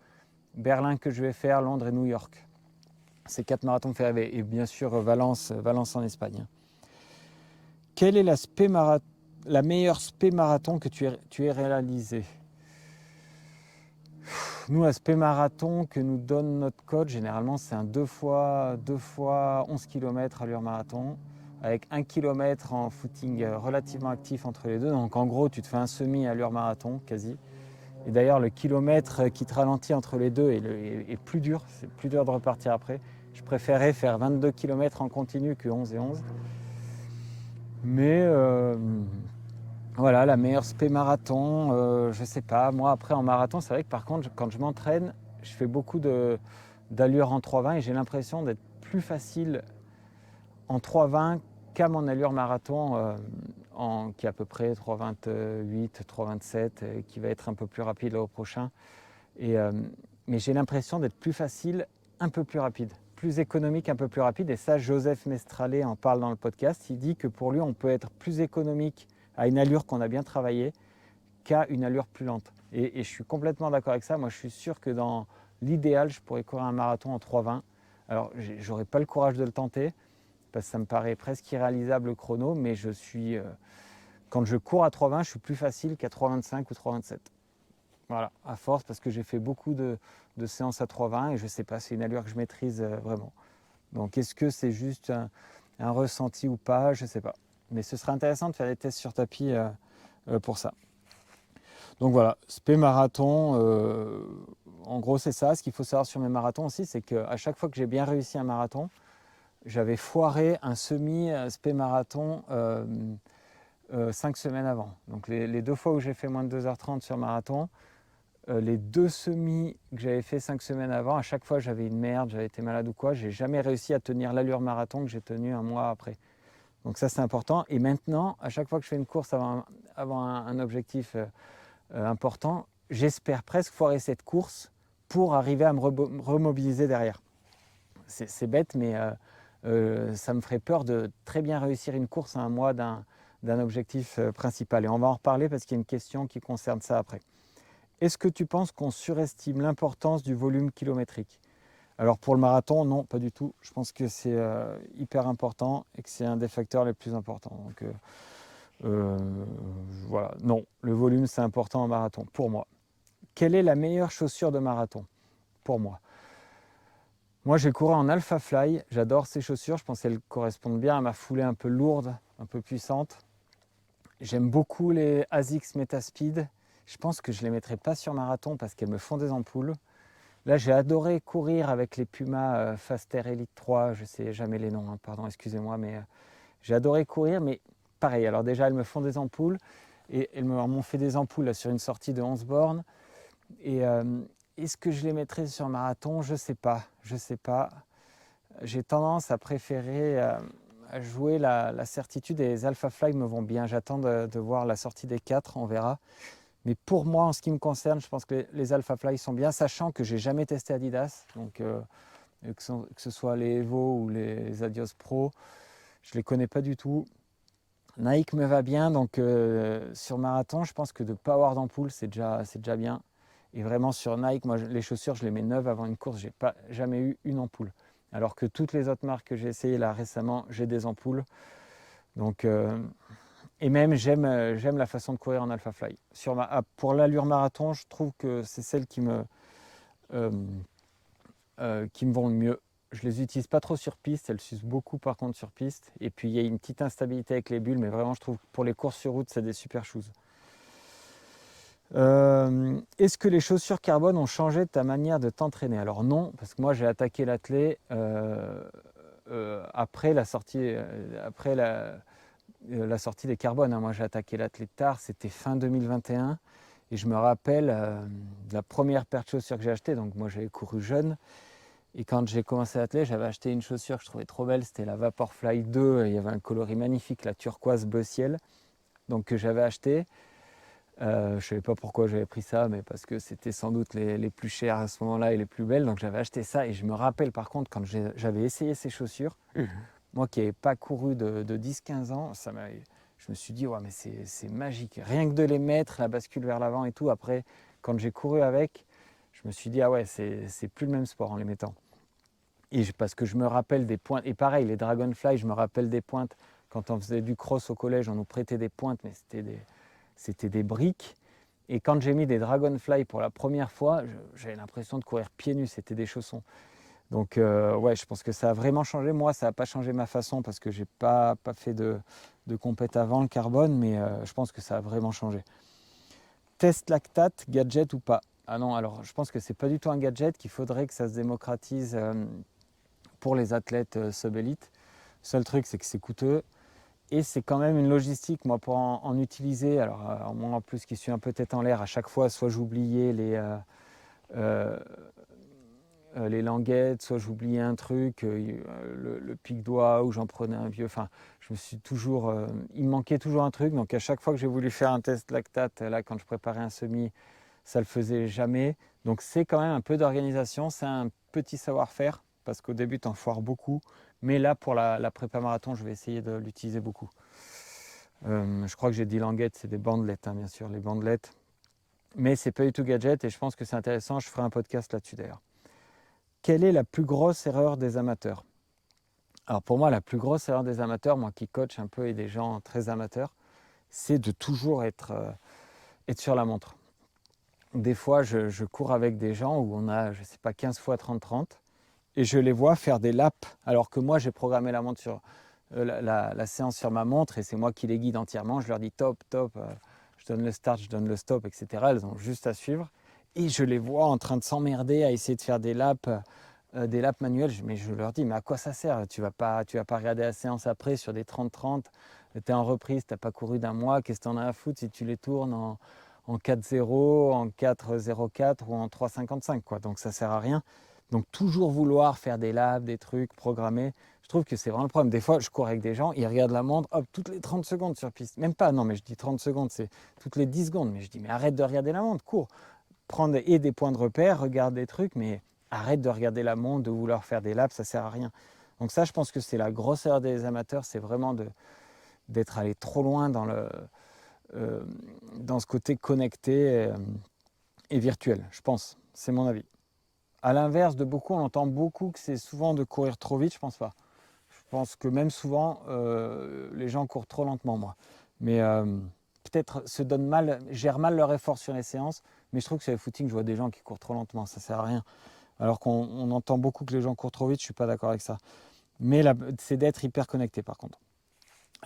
Berlin que je vais faire, Londres et New York. Ces 4 marathons me font rêver. Et bien sûr, Valence en Espagne. Quelle est la meilleure spé marathon que tu aies réalisée? Nous, à spé marathon que nous donne notre coach, généralement, c'est un 2 fois 11 km allure marathon, avec 1 km en footing relativement actif entre les deux. Donc en gros, tu te fais un semi allure marathon, quasi. Et d'ailleurs, le kilomètre qui te ralentit entre les deux est plus dur. C'est plus dur de repartir après. Je préférais faire 22 km en continu que 11 et 11. Mais voilà, la meilleure spé marathon, je sais pas. Moi, après, en marathon, c'est vrai que par contre, quand je m'entraîne, je fais beaucoup d'allure en 3,20 et j'ai l'impression d'être plus facile en 3,20 qu'à mon allure marathon, qui est à peu près 3,28, 3,27, et qui va être un peu plus rapide au prochain. Mais j'ai l'impression d'être plus facile, un peu plus rapide, plus économique, un peu plus rapide. Et ça, Joseph Mestrallet en parle dans le podcast. Il dit que pour lui, on peut être plus économique à une allure qu'on a bien travaillée qu'à une allure plus lente. Et je suis complètement d'accord avec ça. Moi, je suis sûr que dans l'idéal, je pourrais courir un marathon en 3,20. Alors, j'aurais pas le courage de le tenter, parce que ça me paraît presque irréalisable le chrono, mais quand je cours à 3,20, je suis plus facile qu'à 3,25 ou 3,27. Voilà, à force, parce que j'ai fait beaucoup de séances à 3,20 et je ne sais pas, c'est une allure que je maîtrise vraiment. Donc est-ce que c'est juste un ressenti ou pas? Je ne sais pas. Mais ce serait intéressant de faire des tests sur tapis pour ça. Donc voilà, spé marathon, en gros c'est ça. Ce qu'il faut savoir sur mes marathons aussi, c'est qu'à chaque fois que j'ai bien réussi un marathon, j'avais foiré un semi-spé marathon 5 semaines avant. Donc les 2 fois où j'ai fait moins de 2h30 sur marathon, les 2 semis que j'avais fait 5 semaines avant, à chaque fois j'avais une merde, j'avais été malade ou quoi, j'ai jamais réussi à tenir l'allure marathon que j'ai tenue un mois après. Donc ça c'est important. Et maintenant, à chaque fois que je fais une course avant un objectif important, j'espère presque foirer cette course pour arriver à me remobiliser derrière. C'est bête, mais ça me ferait peur de très bien réussir une course à un mois d'un objectif principal. Et on va en reparler parce qu'il y a une question qui concerne ça après. Est-ce que tu penses qu'on surestime l'importance du volume kilométrique? Alors pour le marathon, non, pas du tout. Je pense que c'est hyper important et que c'est un des facteurs les plus importants. Donc voilà, non, le volume c'est important en marathon, pour moi. Quelle est la meilleure chaussure de marathon pour moi? Moi j'ai couru en Alpha Fly, j'adore ces chaussures, je pense qu'elles correspondent bien à ma foulée un peu lourde, un peu puissante. J'aime beaucoup les ASICS Metaspeed. Je pense que je ne les mettrai pas sur marathon parce qu'elles me font des ampoules. Là, j'ai adoré courir avec les Puma Faster Elite 3. Je ne sais jamais les noms, hein, pardon, excusez-moi, mais j'ai adoré courir. Mais pareil, alors déjà, elles me font des ampoules. Et elles m'ont fait des ampoules là, sur une sortie de 11 bornes. Et est-ce que je les mettrai sur marathon? Je ne sais pas. Je sais pas. J'ai tendance à préférer à jouer la certitude et les Alpha Fly me vont bien. J'attends de voir la sortie des 4, on verra. Mais pour moi, en ce qui me concerne, je pense que les Alpha Fly sont bien, sachant que j'ai jamais testé Adidas. Donc que ce soit les Evo ou les Adios Pro, je les connais pas du tout. Nike me va bien, donc sur marathon, je pense que de ne pas avoir d'ampoule, c'est déjà bien. Et vraiment sur Nike, moi les chaussures, je les mets neuves avant une course, j'ai pas jamais eu une ampoule. Alors que toutes les autres marques que j'ai essayées là récemment, j'ai des ampoules. Donc et même j'aime la façon de courir en Alpha Fly. Pour l'allure marathon, je trouve que c'est celle qui me vont le mieux. Je les utilise pas trop sur piste, elles s'usent beaucoup par contre sur piste. Et puis il y a une petite instabilité avec les bulles, mais vraiment je trouve que pour les courses sur route, c'est des super shoes. Est-ce que les chaussures carbone ont changé ta manière de t'entraîner? Alors non, parce que moi j'ai attaqué l'athlé après la sortie, la sortie des carbones. Hein. Moi j'ai attaqué l'athlète tard, c'était fin 2021. Et je me rappelle de la première paire de chaussures que j'ai achetée. Donc moi j'avais couru jeune. Et quand j'ai commencé l'athlète, j'avais acheté une chaussure que je trouvais trop belle. C'était la Vaporfly 2. Il y avait un coloris magnifique, la turquoise bleu ciel. Donc que j'avais acheté. Je ne savais pas pourquoi j'avais pris ça, mais parce que c'était sans doute les plus chères à ce moment-là et les plus belles. Donc j'avais acheté ça. Et je me rappelle par contre, quand j'avais essayé ces chaussures, moi qui n'avais pas couru de 10-15 ans, je me suis dit, ouais, mais c'est magique. Rien que de les mettre, la bascule vers l'avant et tout. Après, quand j'ai couru avec, je me suis dit, ah ouais, c'est plus le même sport en les mettant. Et parce que je me rappelle des pointes. Et pareil, les Dragonfly, je me rappelle des pointes. Quand on faisait du cross au collège, on nous prêtait des pointes, mais c'était des briques. Et quand j'ai mis des Dragonfly pour la première fois, j'avais l'impression de courir pieds nus, c'était des chaussons. Donc ouais, je pense que ça a vraiment changé. Moi, ça n'a pas changé ma façon parce que j'ai pas fait de compète avant le carbone, mais je pense que ça a vraiment changé. Test lactate, gadget ou pas? Ah non, alors je pense que c'est pas du tout un gadget, qu'il faudrait que ça se démocratise pour les athlètes sub-élite. Le seul truc, c'est que c'est coûteux. Et c'est quand même une logistique, moi, pour en utiliser. Alors, moi, en plus, qui suis un peu tête en l'air, à chaque fois, soit j'oubliais les languettes, soit j'oubliais un truc, le pic-doigt, ou j'en prenais un vieux. Enfin, je me suis toujours. Il me manquait toujours un truc. Donc, à chaque fois que j'ai voulu faire un test lactate, là, quand je préparais un semi, ça le faisait jamais. Donc, c'est quand même un peu d'organisation. C'est un petit savoir-faire, parce qu'au début, tu en foires beaucoup. Mais là, pour la prépa marathon, je vais essayer de l'utiliser beaucoup. Je crois que j'ai dit languettes, c'est des bandelettes, hein, bien sûr, les bandelettes. Mais c'est pas du tout gadget et je pense que c'est intéressant. Je ferai un podcast là-dessus d'ailleurs. Quelle est la plus grosse erreur des amateurs? Alors pour moi, la plus grosse erreur des amateurs, moi qui coach un peu et des gens très amateurs, c'est de toujours être sur la montre. Des fois, je cours avec des gens où on a, je sais pas, 15 fois 30-30 et je les vois faire des laps alors que moi j'ai programmé la montre sur la séance sur ma montre et c'est moi qui les guide entièrement. Je leur dis top, je donne le start, je donne le stop, etc. Elles ont juste à suivre. Et je les vois en train de s'emmerder à essayer de faire des laps manuels. Mais je leur dis, mais à quoi ça sert? Tu vas pas regarder la séance après sur des 30-30. tu es en reprise, tu n'as pas couru d'un mois, qu'est-ce que tu en as à foutre si tu les tournes en 4,0, en 4,04 ou en 3,55 quoi. Donc ça sert à rien. Donc toujours vouloir faire des laps, des trucs, programmer, je trouve que c'est vraiment le problème. Des fois, je cours avec des gens, ils regardent la montre, hop, toutes les 30 secondes sur piste. Même pas, non, mais je dis 30 secondes, c'est toutes les 10 secondes. Mais je dis, mais arrête de regarder la montre, cours. Prendre des points de repère, regarde des trucs, mais arrête de regarder la montre, de vouloir faire des laps, ça sert à rien. Donc ça, je pense que c'est la grosse erreur des amateurs, c'est vraiment d'être allé trop loin dans ce côté connecté et virtuel, je pense. C'est mon avis. À l'inverse de beaucoup, on entend beaucoup que c'est souvent de courir trop vite, je pense pas. Je pense que même souvent, les gens courent trop lentement, moi. Mais peut-être gèrent mal leur effort sur les séances, mais je trouve que sur les footings, je vois des gens qui courent trop lentement, ça sert à rien. Alors qu'on entend beaucoup que les gens courent trop vite, je suis pas d'accord avec ça. Mais c'est d'être hyper connecté par contre.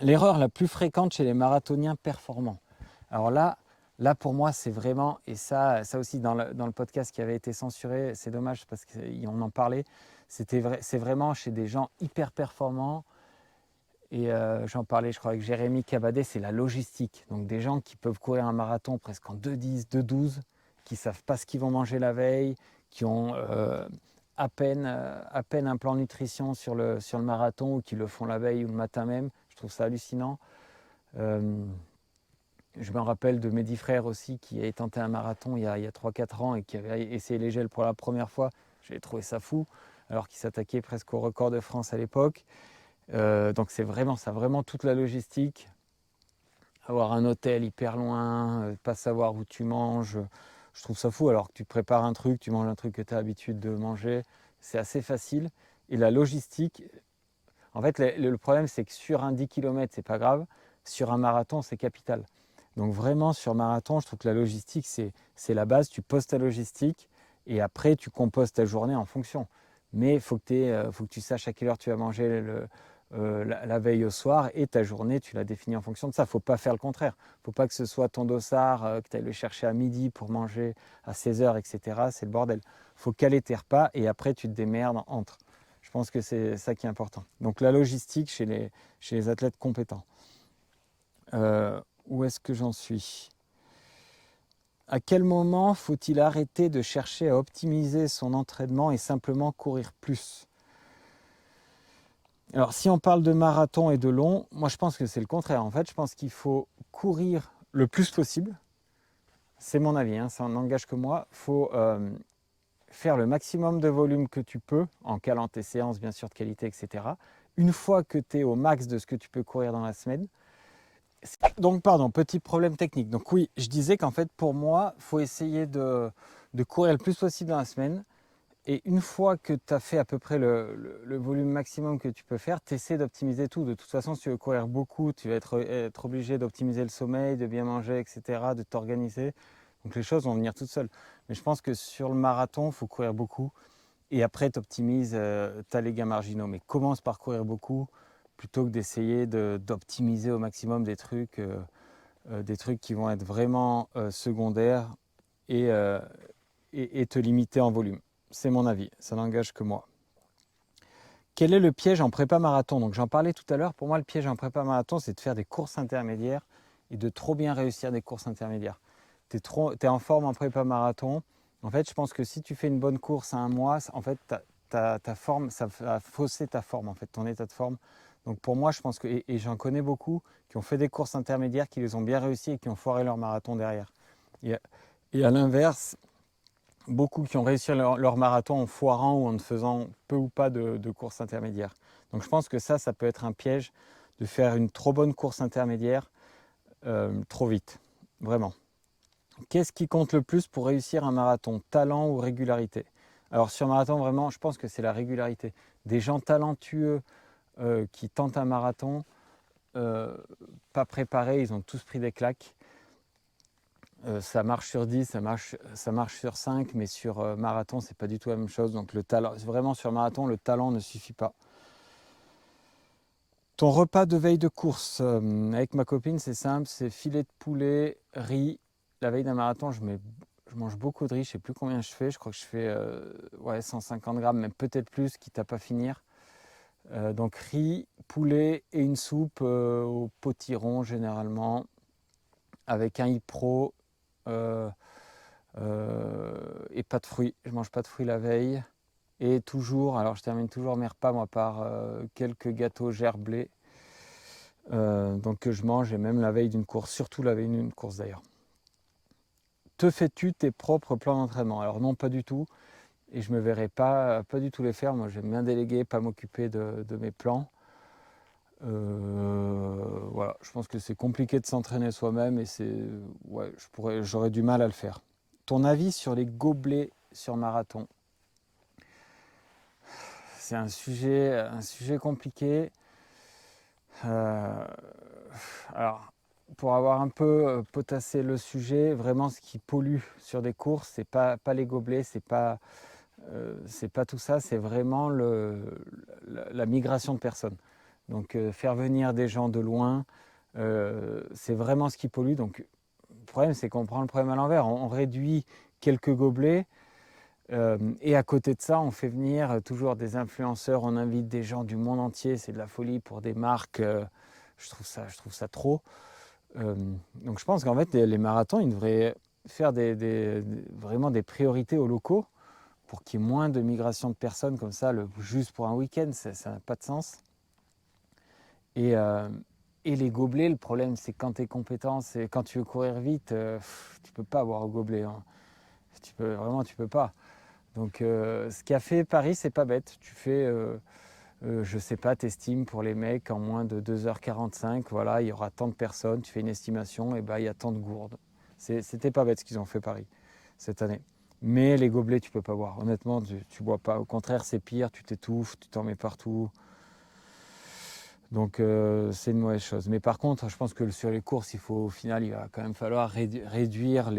L'erreur la plus fréquente chez les marathoniens performants. Alors là pour moi, c'est vraiment, et ça aussi dans le podcast qui avait été censuré, c'est dommage parce qu'on en parlait, c'est vraiment chez des gens hyper performants. Et j'en parlais, je crois, avec Jérémy Cabadet, c'est la logistique. Donc des gens qui peuvent courir un marathon presque en 2,10, 2,12, qui ne savent pas ce qu'ils vont manger la veille, qui ont à peine un plan nutrition sur le marathon, ou qui le font la veille ou le matin même. Je trouve ça hallucinant. Je me rappelle de mes 10 frères aussi qui avaient tenté un marathon il y a 3-4 ans et qui avaient essayé les gels pour la première fois. J'ai trouvé ça fou, alors qu'ils s'attaquaient presque au record de France à l'époque. Donc c'est vraiment ça, vraiment toute la logistique. Avoir un hôtel hyper loin, pas savoir où tu manges, je trouve ça fou. Alors que tu prépares un truc, tu manges un truc que tu as l'habitude de manger, c'est assez facile. Et la logistique, en fait le problème c'est que sur un 10 km c'est pas grave, sur un marathon c'est capital. Donc vraiment sur marathon, je trouve que la logistique c'est la base, tu poses ta logistique et après tu composes ta journée en fonction. Mais il faut que tu saches à quelle heure tu vas manger la veille au soir, et ta journée, tu la définis en fonction de ça. Il ne faut pas faire le contraire. Il ne faut pas que ce soit ton dossard, que tu ailles le chercher à midi pour manger à 16h, etc. C'est le bordel. Il faut caler tes repas et après tu te démerdes entre. Je pense que c'est ça qui est important. Donc la logistique chez les athlètes compétents. Où est-ce que j'en suis ? À quel moment faut-il arrêter de chercher à optimiser son entraînement et simplement courir plus ? Alors, si on parle de marathon et de long, moi je pense que c'est le contraire. En fait, je pense qu'il faut courir le plus possible. C'est mon avis, hein, ça n'engage que moi. Il faut faire le maximum de volume que tu peux, en calant tes séances, bien sûr, de qualité, etc. Une fois que tu es au max de ce que tu peux courir dans la semaine. Donc, pardon, petit problème technique. Donc oui, je disais qu'en fait, pour moi, il faut essayer de courir le plus possible dans la semaine. Et une fois que tu as fait à peu près le volume maximum que tu peux faire, tu essaies d'optimiser tout. De toute façon, si tu veux courir beaucoup, tu vas être obligé d'optimiser le sommeil, de bien manger, etc., de t'organiser. Donc les choses vont venir toutes seules. Mais je pense que sur le marathon, il faut courir beaucoup. Et après, tu optimises les gains marginaux. Mais commence par courir beaucoup plutôt que d'essayer d'optimiser au maximum des trucs qui vont être vraiment secondaires et te limiter en volume. C'est mon avis, ça n'engage que moi. Quel est le piège en prépa marathon ? Donc j'en parlais tout à l'heure, pour moi le piège en prépa marathon c'est de faire des courses intermédiaires et de trop bien réussir des courses intermédiaires. Tu es en forme en prépa marathon, en fait je pense que si tu fais une bonne course à un mois, en fait ta forme, ça va fausser ta forme, en fait, ton état de forme. Donc pour moi je pense que, et j'en connais beaucoup qui ont fait des courses intermédiaires, qui les ont bien réussi et qui ont foiré leur marathon derrière. Et à l'inverse, beaucoup qui ont réussi leur marathon en foirant ou en ne faisant peu ou pas de courses intermédiaires. Donc je pense que ça peut être un piège de faire une trop bonne course intermédiaire trop vite, vraiment. Qu'est-ce qui compte le plus pour réussir un marathon ? Talent ou régularité ? Alors sur marathon, vraiment, je pense que c'est la régularité. Des gens talentueux qui tentent un marathon, pas préparés, ils ont tous pris des claques. Ça marche sur 10, ça marche sur 5, mais sur marathon, c'est pas du tout la même chose. Donc le talent, vraiment sur marathon, le talent ne suffit pas. Ton repas de veille de course, avec ma copine, c'est simple, c'est filet de poulet, riz. La veille d'un marathon, je mange beaucoup de riz, je sais plus combien je fais, je crois que je fais 150 grammes, même peut-être plus, quitte à pas finir. Donc riz, poulet et une soupe au potiron généralement, avec un Ipro et pas de fruits. Je mange pas de fruits la veille. Et toujours, alors je termine toujours mes repas moi par quelques gâteaux gerblés. Donc que je mange et même la veille d'une course, surtout la veille d'une course d'ailleurs. Te fais-tu tes propres plans d'entraînement? Alors non, pas du tout. Et je ne me verrai pas du tout les faire. Moi, j'aime bien déléguer, pas m'occuper de mes plans. Voilà, je pense que c'est compliqué de s'entraîner soi-même et ouais, j'aurais du mal à le faire. Ton avis sur les gobelets sur marathon? C'est un sujet compliqué. Alors, pour avoir un peu potassé le sujet, vraiment ce qui pollue sur des courses, c'est pas les gobelets, c'est pas tout ça, c'est vraiment la migration de personnes. Donc faire venir des gens de loin, c'est vraiment ce qui pollue. Donc le problème, c'est qu'on prend le problème à l'envers. On réduit quelques gobelets et à côté de ça, on fait venir toujours des influenceurs, on invite des gens du monde entier. C'est de la folie pour des marques. Je trouve ça trop. Donc je pense qu'en fait, les marathons, ils devraient faire vraiment des priorités aux locaux pour qu'il y ait moins de migration de personnes comme ça, juste pour un week-end, ça n'a pas de sens. Et les gobelets, le problème, c'est quand tu es compétent, c'est quand tu veux courir vite, tu peux pas avoir au gobelet. Hein. Tu peux pas. Donc, ce qu'a fait Paris, c'est pas bête. Tu fais, je sais pas, t'estimes pour les mecs en moins de 2h45, voilà, il y aura tant de personnes, tu fais une estimation, et ben il y a tant de gourdes. C'était pas bête ce qu'ils ont fait Paris cette année. Mais les gobelets, tu peux pas boire. Honnêtement, tu bois pas. Au contraire, c'est pire, tu t'étouffes, tu t'en mets partout. Donc c'est une mauvaise chose. Mais par contre, je pense que sur les courses, au final, il va quand même falloir réduire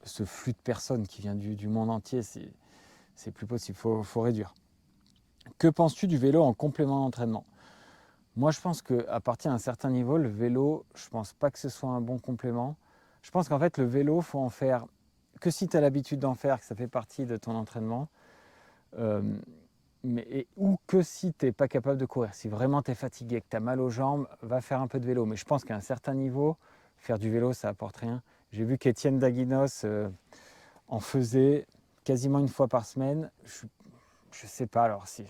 ce flux de personnes qui vient du monde entier. C'est plus possible, il faut réduire. Que penses-tu du vélo en complément d'entraînement? Moi, je pense qu'à partir d'un certain niveau, le vélo, je ne pense pas que ce soit un bon complément. Je pense qu'en fait, le vélo, il faut en faire que si tu as l'habitude d'en faire, que ça fait partie de ton entraînement. Ou que si tu n'es pas capable de courir. Si vraiment tu es fatigué, que tu as mal aux jambes, va faire un peu de vélo. Mais je pense qu'à un certain niveau, faire du vélo, ça n'apporte rien. J'ai vu qu'Étienne Daguinos en faisait quasiment une fois par semaine. Je ne sais pas, alors si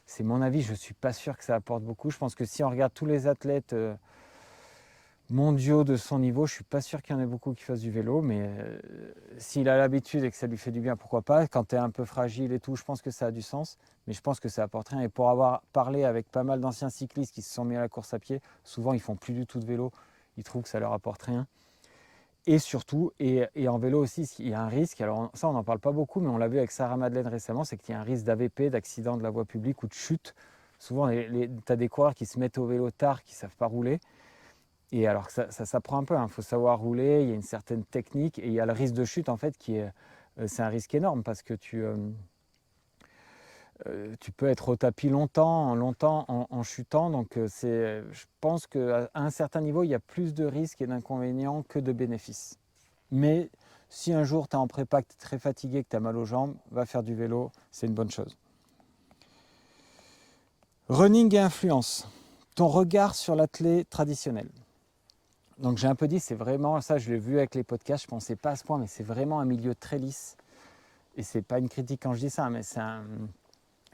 c'est mon avis, je ne suis pas sûr que ça apporte beaucoup. Je pense que si on regarde tous les athlètes mondiaux de son niveau, je ne suis pas sûr qu'il y en ait beaucoup qui fassent du vélo, mais s'il a l'habitude et que ça lui fait du bien, pourquoi pas. Quand tu es un peu fragile et tout, je pense que ça a du sens, mais je pense que ça apporte rien. Et pour avoir parlé avec pas mal d'anciens cyclistes qui se sont mis à la course à pied, souvent ils font plus du tout de vélo, ils trouvent que ça leur apporte rien. Et surtout, et en vélo aussi, il y a un risque, alors ça on n'en parle pas beaucoup, mais on l'a vu avec Sarah Madeleine récemment, c'est qu'il y a un risque d'AVP, d'accident de la voie publique ou de chute. Souvent, tu as des coureurs qui se mettent au vélo tard, qui ne savent pas rouler. Et alors ça s'apprend un peu, il faut savoir rouler, il y a une certaine technique, et il y a le risque de chute en fait c'est un risque énorme parce que tu peux être au tapis longtemps en chutant. Donc je pense qu'à un certain niveau, il y a plus de risques et d'inconvénients que de bénéfices. Mais si un jour tu es en prépa, que tu es très fatigué, que tu as mal aux jambes, va faire du vélo, c'est une bonne chose. Running et influence. Ton regard sur l'athlète traditionnel. Donc j'ai un peu dit, c'est vraiment, ça je l'ai vu avec les podcasts, je ne pensais pas à ce point, mais c'est vraiment un milieu très lisse. Et c'est pas une critique quand je dis ça, mais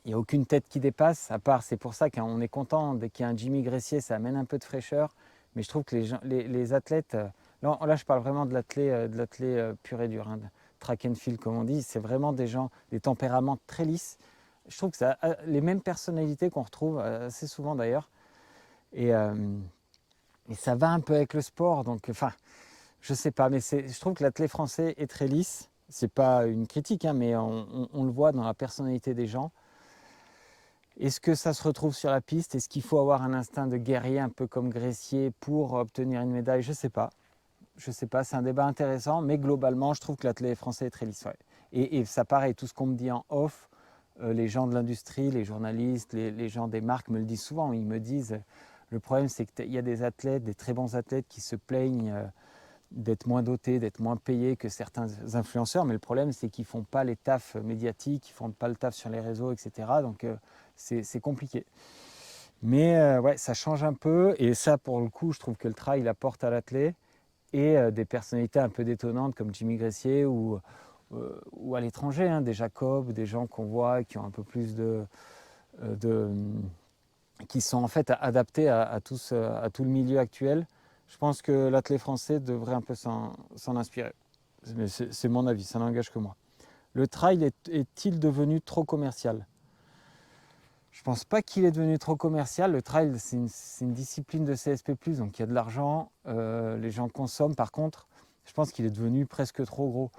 il n'y a aucune tête qui dépasse, à part, c'est pour ça qu'on est content, dès qu'il y a un Jimmy Gressier, ça amène un peu de fraîcheur. Mais je trouve que les athlètes, là je parle vraiment de l'athlète pur et dur, hein, track and field comme on dit, c'est vraiment des gens, des tempéraments très lisses. Je trouve que ça a les mêmes personnalités qu'on retrouve assez souvent d'ailleurs. Et ça va un peu avec le sport, donc enfin, je sais pas, mais je trouve que l'athlète français est très lisse. C'est pas une critique, hein, mais on le voit dans la personnalité des gens. Est-ce que ça se retrouve sur la piste? Est-ce qu'il faut avoir un instinct de guerrier un peu comme Gressier pour obtenir une médaille? Je sais pas. Je sais pas, c'est un débat intéressant, mais globalement, je trouve que l'athlète français est très lisse. Ouais. Et ça pareil, tout ce qu'on me dit en off, les gens de l'industrie, les journalistes, les gens des marques me le disent souvent. Ils me disent, le problème c'est qu'il y a des athlètes, des très bons athlètes qui se plaignent d'être moins dotés, d'être moins payés que certains influenceurs, mais le problème c'est qu'ils ne font pas les tafs médiatiques, ils ne font pas le taf sur les réseaux, etc. Donc c'est compliqué. Mais ouais, ça change un peu, et ça pour le coup, je trouve que le trail il apporte à l'athlète, et des personnalités un peu détonnantes comme Jimmy Gressier ou à l'étranger, hein, des Jacob, des gens qu'on voit qui ont un peu plus de qui sont en fait adaptés à tout le milieu actuel. Je pense que l'athlète français devrait un peu s'en inspirer. Mais c'est mon avis, ça n'engage que moi. Le trail est-il devenu trop commercial? Je ne pense pas qu'il est devenu trop commercial. Le trail, c'est une discipline de CSP+, donc il y a de l'argent, les gens consomment. Par contre, je pense qu'il est devenu presque trop gros,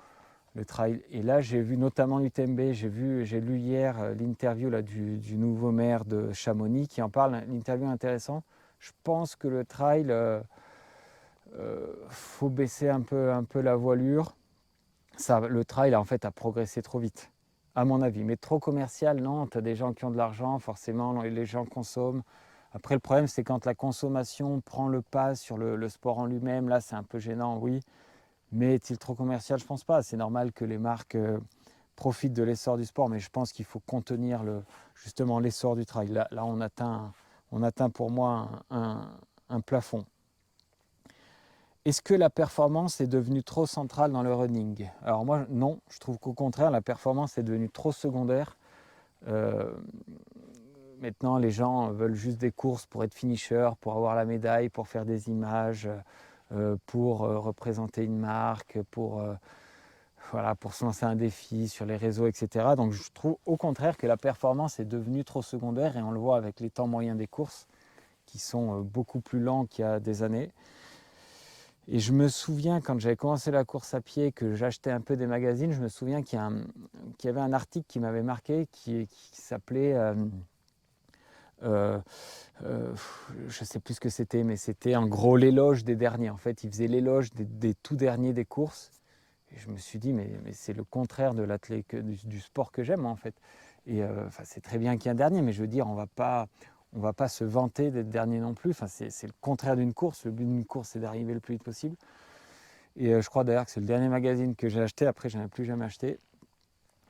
le trail. Et là, j'ai vu notamment l'UTMB, j'ai lu hier l'interview là, du nouveau maire de Chamonix qui en parle, l'interview intéressant. Je pense que le trail, faut baisser un peu la voilure. Le trail, en fait, a progressé trop vite, à mon avis. Mais trop commercial, non. Tu as des gens qui ont de l'argent, forcément, les gens consomment. Après, le problème, c'est quand la consommation prend le pas sur le sport en lui-même. Là, c'est un peu gênant, oui. Mais est-il trop commercial? Je ne pense pas. C'est normal que les marques profitent de l'essor du sport, mais je pense qu'il faut contenir justement l'essor du trail. Là on atteint pour moi un plafond. Est-ce que la performance est devenue trop centrale dans le running? Alors moi, non. Je trouve qu'au contraire, la performance est devenue trop secondaire. Euh, Maintenant, les gens veulent juste des courses pour être finisher, pour avoir la médaille, pour faire des images, pour représenter une marque, voilà, pour se lancer un défi sur les réseaux, etc. Donc je trouve au contraire que la performance est devenue trop secondaire, et on le voit avec les temps moyens des courses qui sont beaucoup plus lents qu'il y a des années. Et je me souviens, quand j'avais commencé la course à pied, que j'achetais un peu des magazines, je me souviens qu'il y avait un article qui m'avait marqué qui s'appelait... je ne sais plus ce que c'était, mais c'était en gros l'éloge des derniers. En fait, il faisait l'éloge des tout derniers des courses. Et je me suis dit, mais c'est le contraire de du sport que j'aime, en fait. Et c'est très bien qu'il y ait un dernier, mais je veux dire, on va pas se vanter d'être dernier non plus. C'est le contraire d'une course. Le but d'une course, c'est d'arriver le plus vite possible. Et je crois d'ailleurs que c'est le dernier magazine que j'ai acheté. Après, je n'en ai plus jamais acheté.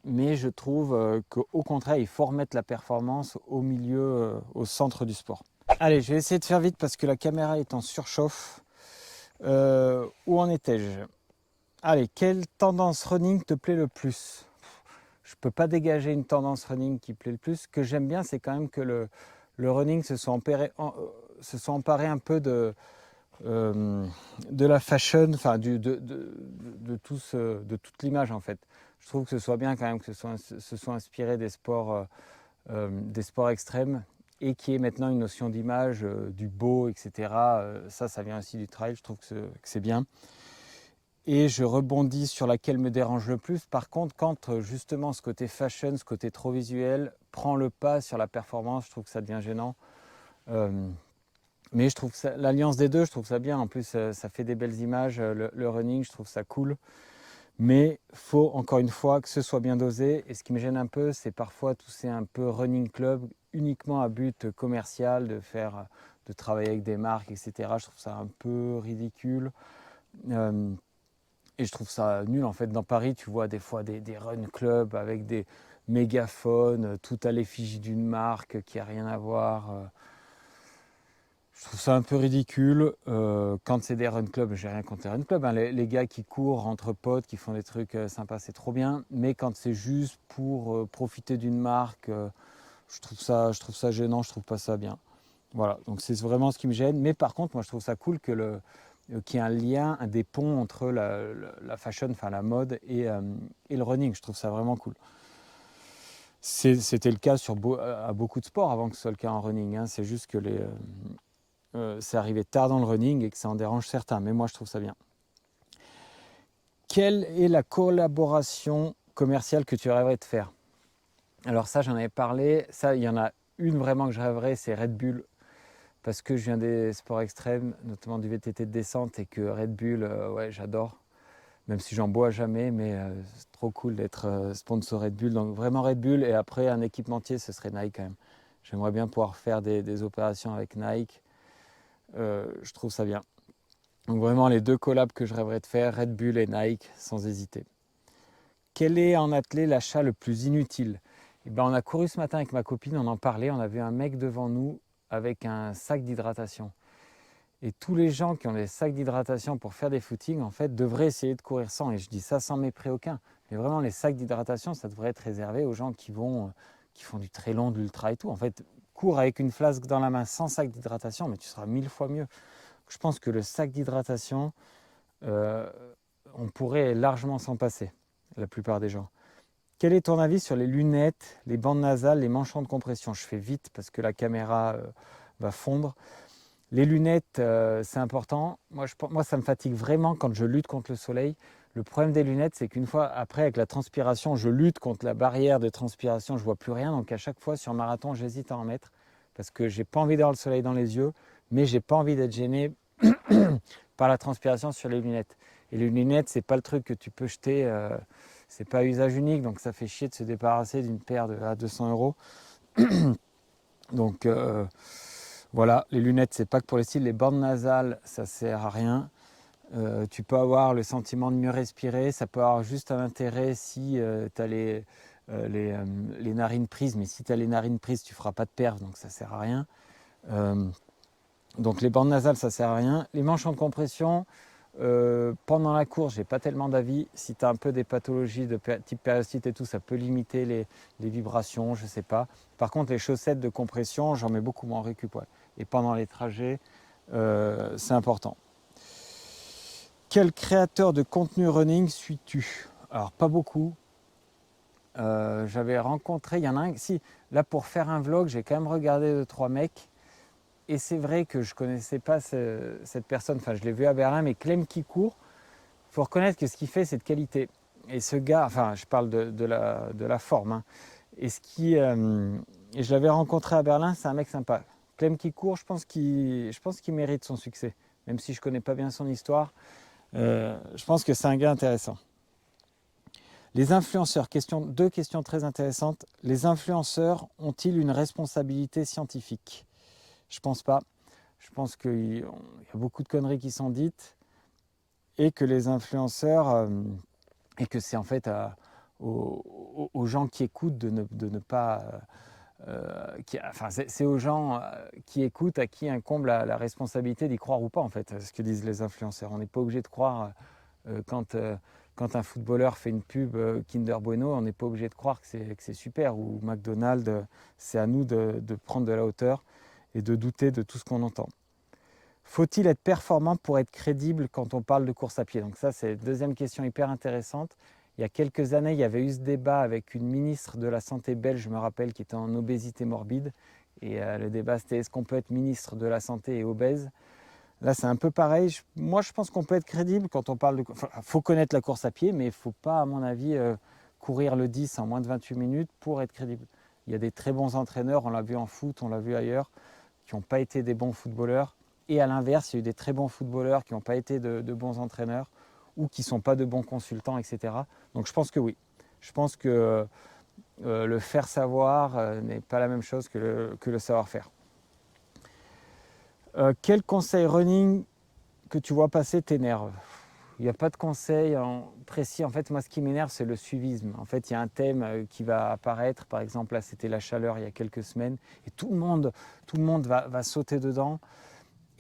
Mais je trouve qu'au contraire, il faut remettre la performance au milieu, au centre du sport. Allez, je vais essayer de faire vite parce que la caméra est en surchauffe. Où en étais-je? Allez, quelle tendance running te plaît le plus? Je ne peux pas dégager une tendance running qui plaît le plus. Ce que j'aime bien, c'est quand même que le running se soit emparé un peu de la fashion, enfin de toute l'image en fait. Je trouve que ce soit bien quand même que se soit inspiré des sports extrêmes, et qui est maintenant une notion d'image, du beau, etc. Ça vient aussi du trail, je trouve que c'est bien. Et je rebondis sur laquelle me dérange le plus. Par contre, quand justement ce côté fashion, ce côté trop visuel prend le pas sur la performance, je trouve que ça devient gênant. Mais je trouve l'alliance des deux, je trouve ça bien. En plus, ça fait des belles images. Le running, je trouve ça cool. Mais il faut encore une fois que ce soit bien dosé. Et ce qui me gêne un peu, c'est parfois tous ces un peu running club uniquement à but commercial, de travailler avec des marques, etc. Je trouve ça un peu ridicule. Et je trouve ça nul en fait. Dans Paris, tu vois des fois des run clubs avec des mégaphones, tout à l'effigie d'une marque qui a rien à voir. Je trouve ça un peu ridicule. Quand c'est des run clubs, j'ai rien contre les run clubs, hein. Les gars qui courent entre potes, qui font des trucs sympas, c'est trop bien. Mais quand c'est juste pour profiter d'une marque, je trouve ça gênant, je trouve pas ça bien. Voilà, donc c'est vraiment ce qui me gêne. Mais par contre, moi je trouve ça cool qu'il y ait un lien, des ponts entre la fashion, enfin la mode, et le running. Je trouve ça vraiment cool. C'était le cas à beaucoup de sports avant que ce soit le cas en running, hein. C'est juste que c'est arrivé tard dans le running et que ça en dérange certains. Mais moi, je trouve ça bien. Quelle est la collaboration commerciale que tu rêverais de faire? Alors ça, j'en avais parlé. Ça, il y en a une vraiment que je rêverais, c'est Red Bull. Parce que je viens des sports extrêmes, notamment du VTT de descente, et que Red Bull, ouais, j'adore. Même si j'en bois jamais, mais c'est trop cool d'être sponsor Red Bull. Donc vraiment Red Bull, et après un équipementier, ce serait Nike quand même. J'aimerais bien pouvoir faire des opérations avec Nike. Je trouve ça bien. Donc vraiment les 2 collabs que je rêverais de faire, Red Bull et Nike, sans hésiter. Quel est en athlée l'achat le plus inutile? Eh ben, on a couru ce matin avec ma copine, on en parlait, on a vu un mec devant nous avec un sac d'hydratation. Et tous les gens qui ont des sacs d'hydratation pour faire des footings, en fait, devraient essayer de courir sans. Et je dis ça sans mépris aucun. Mais vraiment, les sacs d'hydratation, ça devrait être réservé aux gens qui font du très long, de l'ultra et tout. En fait, cours avec une flasque dans la main sans sac d'hydratation, mais tu seras 1000 fois mieux. Je pense que le sac d'hydratation, euh, on pourrait largement s'en passer, la plupart des gens. Quel est ton avis sur les lunettes, les bandes nasales, les manchons de compression? Je fais vite parce que la caméra va fondre. Les lunettes, c'est important. Moi, ça me fatigue vraiment quand je lutte contre le soleil. Le problème des lunettes, c'est qu'une fois après, avec la transpiration, je lutte contre la barrière de transpiration, je ne vois plus rien. Donc à chaque fois, sur marathon, j'hésite à en mettre parce que j'ai pas envie d'avoir le soleil dans les yeux, mais j'ai pas envie d'être gêné par la transpiration sur les lunettes. Et les lunettes, c'est pas le truc que tu peux jeter. C'est pas à usage unique, donc ça fait chier de se débarrasser d'une paire à 200 euros. Donc voilà, les lunettes, c'est pas que pour les styles. Les bandes nasales, ça sert à rien. Tu peux avoir le sentiment de mieux respirer. Ça peut avoir juste un intérêt si tu as les narines prises. Mais si tu as les narines prises, tu feras pas de perf, donc ça sert à rien. Donc les bandes nasales, ça sert à rien. Les manches en compression, pendant la course, j'ai pas tellement d'avis. Si tu as un peu des pathologies de type périostite et tout, ça peut limiter les vibrations, je sais pas. Par contre, les chaussettes de compression, j'en mets beaucoup moins en récup. Ouais. Et pendant les trajets, c'est important. Quel créateur de contenu running suis-tu? Alors, pas beaucoup. J'avais rencontré, il y en a un, si, là pour faire un vlog, j'ai quand même regardé 2-3 mecs. Et c'est vrai que je ne connaissais pas cette personne, enfin je l'ai vu à Berlin, mais Clem qui court, il faut reconnaître que ce qu'il fait, c'est de qualité. Et ce gars, enfin je parle de la forme, hein. Et et je l'avais rencontré à Berlin, c'est un mec sympa. Clem qui court, je pense qu'il mérite son succès, même si je ne connais pas bien son histoire. Je pense que c'est un gars intéressant. Les influenceurs, deux questions très intéressantes. Les influenceurs ont-ils une responsabilité scientifique? Je pense pas. Je pense qu'il y a beaucoup de conneries qui sont dites et que les influenceurs, et que c'est en fait aux gens qui écoutent de ne pas... enfin, c'est aux gens qui écoutent à qui incombe la responsabilité d'y croire ou pas, en fait, ce que disent les influenceurs. On n'est pas obligé de croire quand un footballeur fait une pub Kinder Bueno, on n'est pas obligé de croire que c'est super, ou McDonald's. C'est à nous de prendre de la hauteur et de douter de tout ce qu'on entend. Faut-il être performant pour être crédible quand on parle de course à pied? Donc ça, c'est une deuxième question hyper intéressante. Il y a quelques années, il y avait eu ce débat avec une ministre de la Santé belge, je me rappelle, qui était en obésité morbide. Et le débat, c'était est-ce qu'on peut être ministre de la Santé et obèse? Là, c'est un peu pareil. Moi, je pense qu'on peut être crédible quand on parle de... Enfin, faut connaître la course à pied, mais il ne faut pas, à mon avis, courir le 10 en moins de 28 minutes pour être crédible. Il y a des très bons entraîneurs, on l'a vu en foot, on l'a vu ailleurs, qui n'ont pas été des bons footballeurs. Et à l'inverse, il y a eu des très bons footballeurs qui n'ont pas été de bons entraîneurs ou qui ne sont pas de bons consultants, etc. Donc je pense que oui. Je pense que le faire savoir n'est pas la même chose que le savoir-faire. Quel conseil running que tu vois passer t'énerve? Il n'y a pas de conseil précis. En fait, moi, ce qui m'énerve, c'est le suivisme. En fait, il y a un thème qui va apparaître. Par exemple, là, c'était la chaleur il y a quelques semaines. Et tout le monde va sauter dedans.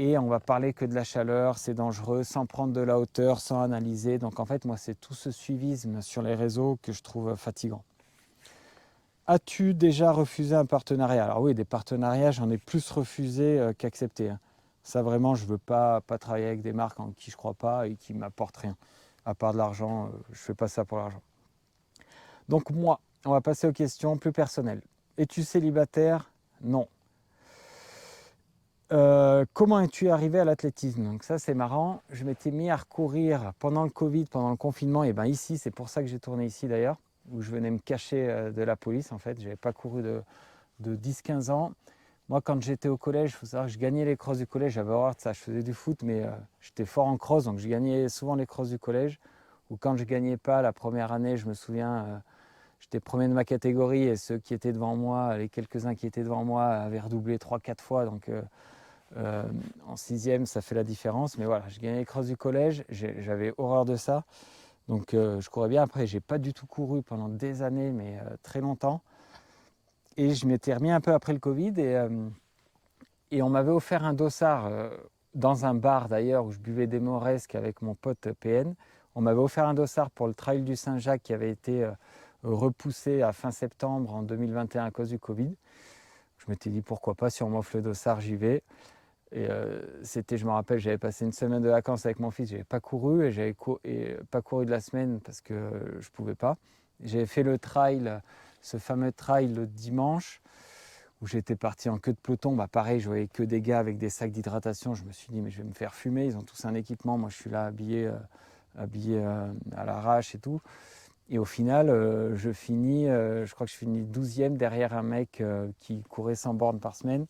Et on va parler que de la chaleur, c'est dangereux, sans prendre de la hauteur, sans analyser. Donc, en fait, moi, c'est tout ce suivisme sur les réseaux que je trouve fatigant. As-tu déjà refusé un partenariat? Alors oui, des partenariats, j'en ai plus refusé qu'accepté. Ça, vraiment, je ne veux pas travailler avec des marques en qui je ne crois pas et qui ne m'apportent rien. À part de l'argent, je ne fais pas ça pour l'argent. Donc moi, on va passer aux questions plus personnelles. Es-tu célibataire? Non. Comment es-tu arrivé à l'athlétisme? Donc ça, c'est marrant. Je m'étais mis à courir pendant le Covid, pendant le confinement. Et bien ici, c'est pour ça que j'ai tourné ici d'ailleurs, où je venais me cacher de la police en fait. Je n'avais pas couru de 10-15 ans. Moi, quand j'étais au collège, il faut savoir que je gagnais les crosses du collège. J'avais horreur de ça. Je faisais du foot, mais j'étais fort en cross, donc je gagnais souvent les crosses du collège. Ou quand je ne gagnais pas, la première année, je me souviens, j'étais premier de ma catégorie et ceux qui étaient devant moi, les quelques-uns qui étaient devant moi, avaient redoublé 3-4 fois. Donc En sixième, ça fait la différence. Mais voilà, j'ai gagné les crosses du collège. J'avais horreur de ça. Donc je courais bien. Après, j'ai pas du tout couru pendant des années, mais très longtemps. Et je m'étais remis un peu après le Covid. Et on m'avait offert un dossard dans un bar d'ailleurs où je buvais des moresques avec mon pote PN. On m'avait offert un dossard pour le trail du Saint-Jacques qui avait été repoussé à fin septembre en 2021 à cause du Covid. Je m'étais dit pourquoi pas, si on m'offre le dossard, j'y vais. Et je me rappelle, j'avais passé une semaine de vacances avec mon fils, j'avais pas couru et pas couru de la semaine parce que je pouvais pas. J'avais fait le trail, ce fameux trail le dimanche où j'étais parti en queue de peloton. Bah pareil, je voyais que des gars avec des sacs d'hydratation. Je me suis dit mais je vais me faire fumer. Ils ont tous un équipement, moi je suis là habillé à l'arrache et tout. Et au final, je crois que je finis 12e derrière un mec qui courait 100 bornes par semaine.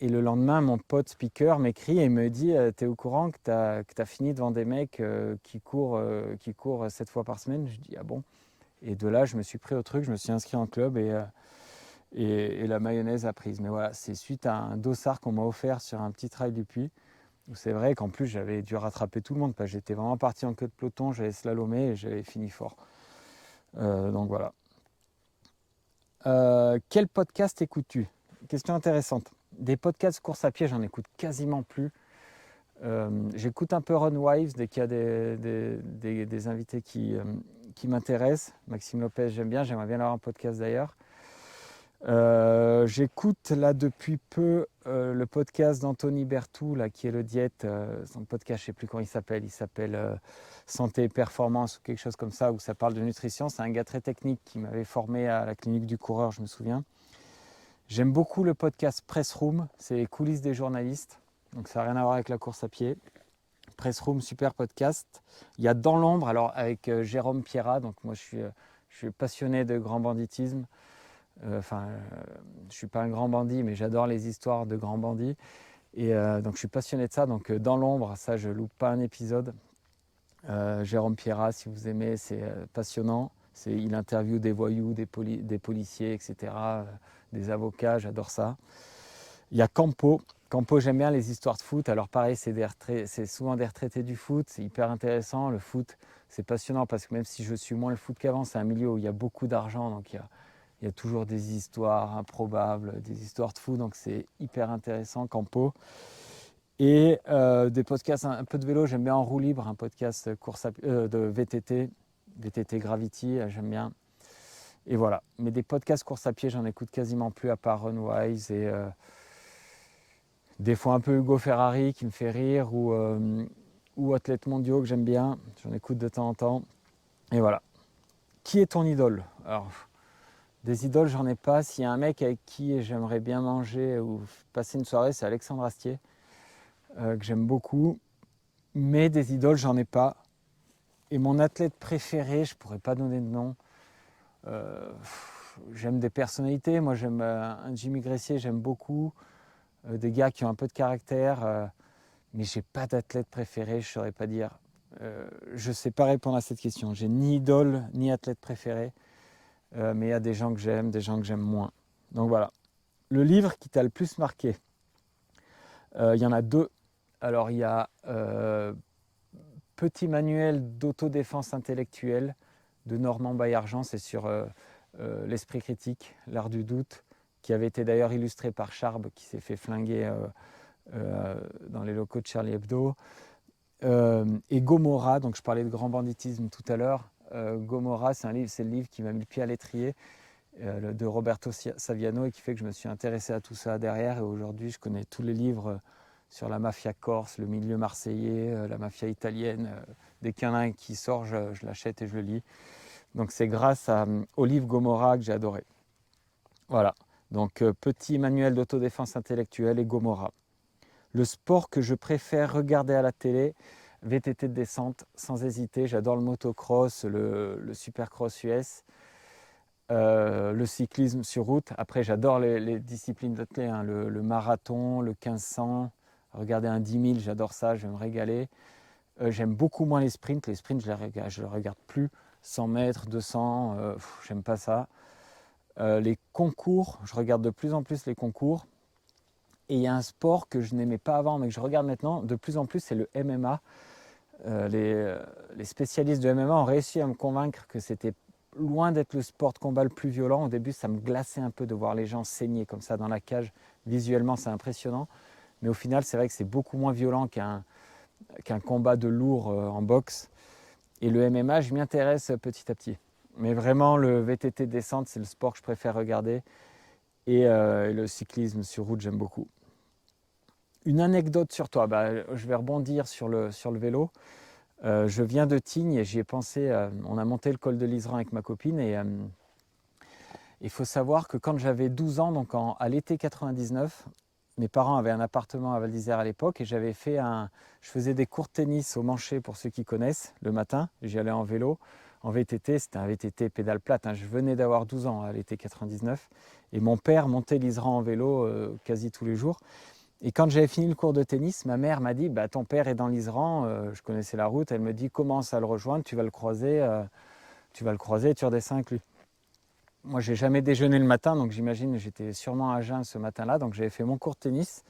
Et le lendemain, mon pote speaker m'écrit et me dit t'es au courant que t'as fini devant des mecs qui courent 7 fois par semaine. Je dis ah bon. Et de là, je me suis pris au truc, je me suis inscrit en club et la mayonnaise a prise. Mais voilà, c'est suite à un dossard qu'on m'a offert sur un petit trail du Puy. Où c'est vrai qu'en plus, j'avais dû rattraper tout le monde parce que j'étais vraiment parti en queue de peloton, j'avais slalomé et j'avais fini fort. Donc voilà. Quel podcast écoutes-tu? Question intéressante. Des podcasts course à pied, j'en écoute quasiment plus. J'écoute un peu Run Wives dès qu'il y a des invités qui m'intéressent. Maxime Lopez, j'aime bien, j'aimerais bien avoir un podcast d'ailleurs. J'écoute là depuis peu le podcast d'Anthony Berthoud là, qui est le diète, son podcast je ne sais plus comment il s'appelle Santé et Performance ou quelque chose comme ça, où ça parle de nutrition. C'est un gars très technique qui m'avait formé à la clinique du coureur, je me souviens. J'aime beaucoup le podcast Press Room, c'est les coulisses des journalistes, donc ça n'a rien à voir avec la course à pied. Press Room, super podcast. Il y a Dans l'ombre, alors avec Jérôme Pierrat, donc moi je suis passionné de grand banditisme. Je ne suis pas un grand bandit, mais j'adore les histoires de grands bandits. Et donc je suis passionné de ça. Donc Dans l'ombre, ça je loupe pas un épisode. Jérôme Pierrat, si vous aimez, c'est passionnant. Il interviewe des voyous, des policiers, etc., des avocats, j'adore ça. Il y a Campo. Campo, j'aime bien les histoires de foot. Alors pareil, c'est souvent des retraités du foot, c'est hyper intéressant. Le foot, c'est passionnant parce que même si je suis moins le foot qu'avant, c'est un milieu où il y a beaucoup d'argent, donc il y a toujours des histoires improbables, des histoires de fous, donc c'est hyper intéressant, Campo. Et des podcasts un peu de vélo, j'aime bien En roue libre, un podcast de VTT Gravity, j'aime bien. Et voilà, mais des podcasts course à pied, j'en écoute quasiment plus à part Runwise et des fois un peu Hugo Ferrari qui me fait rire ou Athlètes mondiaux que j'aime bien, j'en écoute de temps en temps. Et voilà. Qui est ton idole? Alors, des idoles, j'en ai pas. S'il y a un mec avec qui j'aimerais bien manger ou passer une soirée, c'est Alexandre Astier, que j'aime beaucoup. Mais des idoles, j'en ai pas. Et mon athlète préféré, je pourrais pas donner de nom. J'aime des personnalités. Moi, j'aime un Jimmy Gressier, j'aime beaucoup. Des gars qui ont un peu de caractère. Mais j'ai pas d'athlète préféré, je saurais pas dire. Je sais pas répondre à cette question. J'ai ni idole, ni athlète préféré. Mais il y a des gens que j'aime moins. Donc voilà. Le livre qui t'a le plus marqué, il y en a deux. Alors il y a Petit manuel d'autodéfense intellectuelle de Normand Baillargeon, c'est sur l'esprit critique, l'art du doute, qui avait été d'ailleurs illustré par Charb, qui s'est fait flinguer dans les locaux de Charlie Hebdo. Et Gomorrah, donc je parlais de grand banditisme tout à l'heure. Gomorrah, c'est le livre qui m'a mis le pied à l'étrier de Roberto Saviano et qui fait que je me suis intéressé à tout ça derrière. Et aujourd'hui, je connais tous les livres sur la mafia corse, le milieu marseillais, la mafia italienne. Dès qu'il y en a un qui sort, je l'achète et je le lis. Donc c'est grâce au livre Gomorrah que j'ai adoré. Voilà. Donc petit manuel d'autodéfense intellectuelle et Gomorrah. Le sport que je préfère regarder à la télé, VTT de descente, sans hésiter. J'adore le motocross, le supercross US. Le cyclisme sur route. Après, j'adore les disciplines d'athlètes, hein, le marathon, le 1500. Regarder un 10 000, j'adore ça, je vais me régaler. J'aime beaucoup moins les sprints. Les sprints, je ne les regarde plus. 100 mètres, 200, j'aime pas ça. Les concours, je regarde de plus en plus les concours. Et il y a un sport que je n'aimais pas avant, mais que je regarde maintenant de plus en plus, c'est le MMA. Les spécialistes de MMA ont réussi à me convaincre que c'était loin d'être le sport de combat le plus violent. Au début, ça me glaçait un peu de voir les gens saigner comme ça dans la cage. Visuellement, c'est impressionnant. Mais au final, c'est vrai que c'est beaucoup moins violent qu'un combat de lourd en boxe. Et le MMA, je m'y intéresse petit à petit. Mais vraiment, le VTT descente, c'est le sport que je préfère regarder. Et le cyclisme sur route, j'aime beaucoup. Une anecdote sur toi, je vais rebondir sur le vélo. Je viens de Tignes et j'y ai pensé. On a monté le col de l'Iseran avec ma copine et il faut savoir que quand j'avais 12 ans, donc à l'été 99, mes parents avaient un appartement à Val d'Isère à l'époque et je faisais des cours de tennis au Manché pour ceux qui connaissent le matin. J'y allais en vélo, en VTT, c'était un VTT pédale plate. Je venais d'avoir 12 ans à l'été 99 et mon père montait l'Iseran en vélo quasi tous les jours. Et quand j'avais fini le cours de tennis, ma mère m'a dit ton père est dans l'Iseran, je connaissais la route, elle me dit commence à le rejoindre, tu vas le croiser et tu redescends avec lui. Moi, j'ai jamais déjeuné le matin, donc j'imagine j'étais sûrement à jeun ce matin-là. Donc j'avais fait mon cours de tennis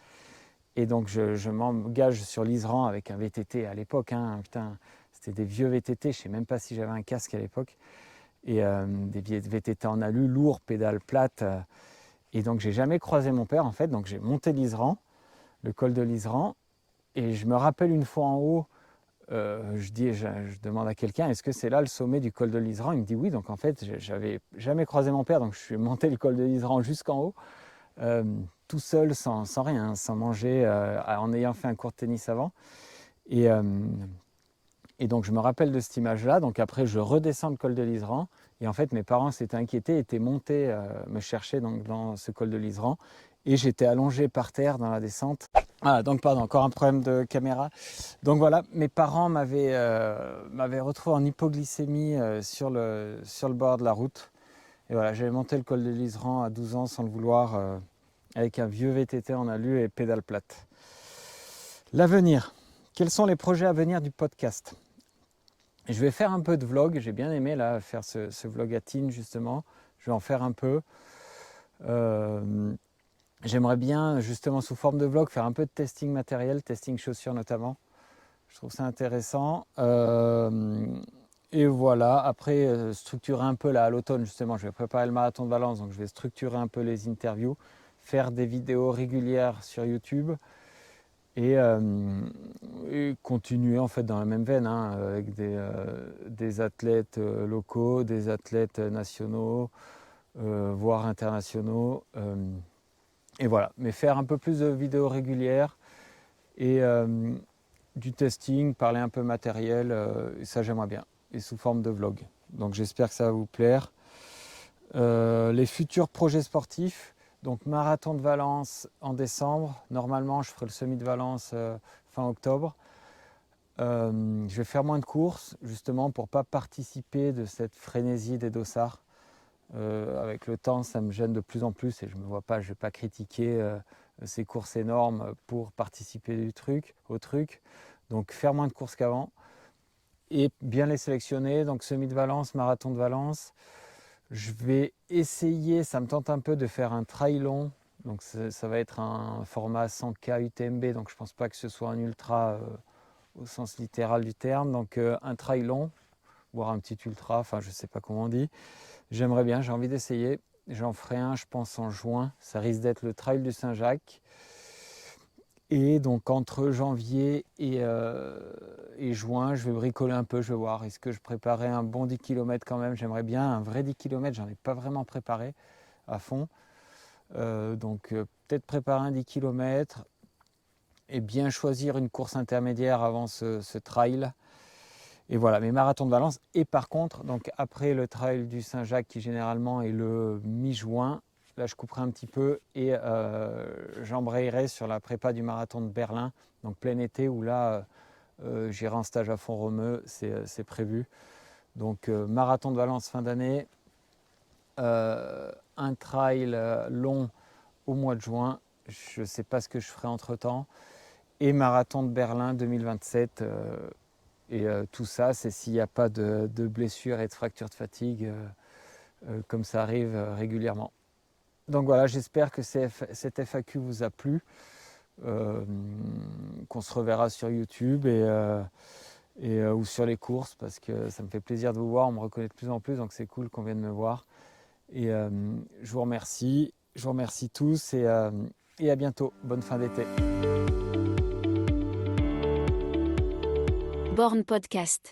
et donc je m'engage sur l'Iseran avec un VTT à l'époque. Putain, c'était des vieux VTT, je ne sais même pas si j'avais un casque à l'époque. Et des VTT en alu, lourds, pédales plates. Et donc j'ai jamais croisé mon père en fait. Donc j'ai monté l'Iseran, le col de l'Iseran. Et je me rappelle une fois en haut, je demande à quelqu'un, est-ce que c'est là le sommet du col de l'Iseran? Il me dit oui, donc en fait, j'avais jamais croisé mon père, donc je suis monté le col de l'Iseran jusqu'en haut, tout seul, sans rien, sans manger, en ayant fait un cours de tennis avant. Et donc je me rappelle de cette image-là, donc après je redescends le col de l'Iseran, et en fait mes parents s'étaient inquiétés, étaient montés me chercher donc, dans ce col de l'Iseran, et j'étais allongé par terre dans la descente. Ah, donc pardon, encore un problème de caméra. Donc voilà, mes parents m'avaient retrouvé en hypoglycémie sur le bord de la route. Et voilà, j'avais monté le col de l'Iseran à 12 ans sans le vouloir, avec un vieux VTT en alu et pédale plate. L'avenir. Quels sont les projets à venir du podcast? Je vais faire un peu de vlog, j'ai bien aimé là, faire ce vlog à Tignes justement. Je vais en faire un peu. J'aimerais bien, justement, sous forme de vlog, faire un peu de testing matériel, testing chaussures notamment. Je trouve ça intéressant. Et voilà, après, structurer un peu là à l'automne, justement, je vais préparer le marathon de Valence, donc je vais structurer un peu les interviews, faire des vidéos régulières sur YouTube et continuer en fait dans la même veine, avec des athlètes locaux, des athlètes nationaux, voire internationaux. Et voilà, mais faire un peu plus de vidéos régulières et du testing, parler un peu matériel, ça j'aimerais bien, et sous forme de vlog. Donc j'espère que ça va vous plaire. Les futurs projets sportifs, donc marathon de Valence en décembre. Normalement, je ferai le semi de Valence fin octobre. Je vais faire moins de courses, justement, pour ne pas participer de cette frénésie des dossards. Avec le temps, ça me gêne de plus en plus et je ne me vois pas, je ne vais pas critiquer ces courses énormes pour participer au truc. Donc faire moins de courses qu'avant et bien les sélectionner. Donc semi de Valence, marathon de Valence. Je vais essayer, ça me tente un peu de faire un trail long. Donc ça va être un format 100K UTMB, donc je ne pense pas que ce soit un ultra au sens littéral du terme. Donc un trail long, voire un petit ultra, enfin je ne sais pas comment on dit. J'aimerais bien, j'ai envie d'essayer. J'en ferai un, je pense, en juin. Ça risque d'être le trail du Saint-Jacques. Et donc entre janvier et juin, je vais bricoler un peu, je vais voir. Est-ce que je préparais un bon 10 km quand même? J'aimerais bien un vrai 10 km, j'en ai pas vraiment préparé à fond. Donc peut-être préparer un 10 km et bien choisir une course intermédiaire avant ce trail. Et voilà, mes marathons de Valence. Et par contre, donc après le trail du Saint-Jacques qui généralement est le mi-juin, là je couperai un petit peu et j'embrayerai sur la prépa du marathon de Berlin, donc plein été où là j'irai en stage à Font-Romeu, c'est prévu. Donc marathon de Valence fin d'année, un trail long au mois de juin, je ne sais pas ce que je ferai entre temps, et marathon de Berlin 2027. Et tout ça, c'est s'il n'y a pas de blessures et de fractures de fatigue, comme ça arrive régulièrement. Donc voilà, j'espère que cette FAQ vous a plu, qu'on se reverra sur YouTube ou sur les courses, parce que ça me fait plaisir de vous voir, on me reconnaît de plus en plus, donc c'est cool qu'on vienne me voir. Et je vous remercie tous et à bientôt. Bonne fin d'été. Born Podcast.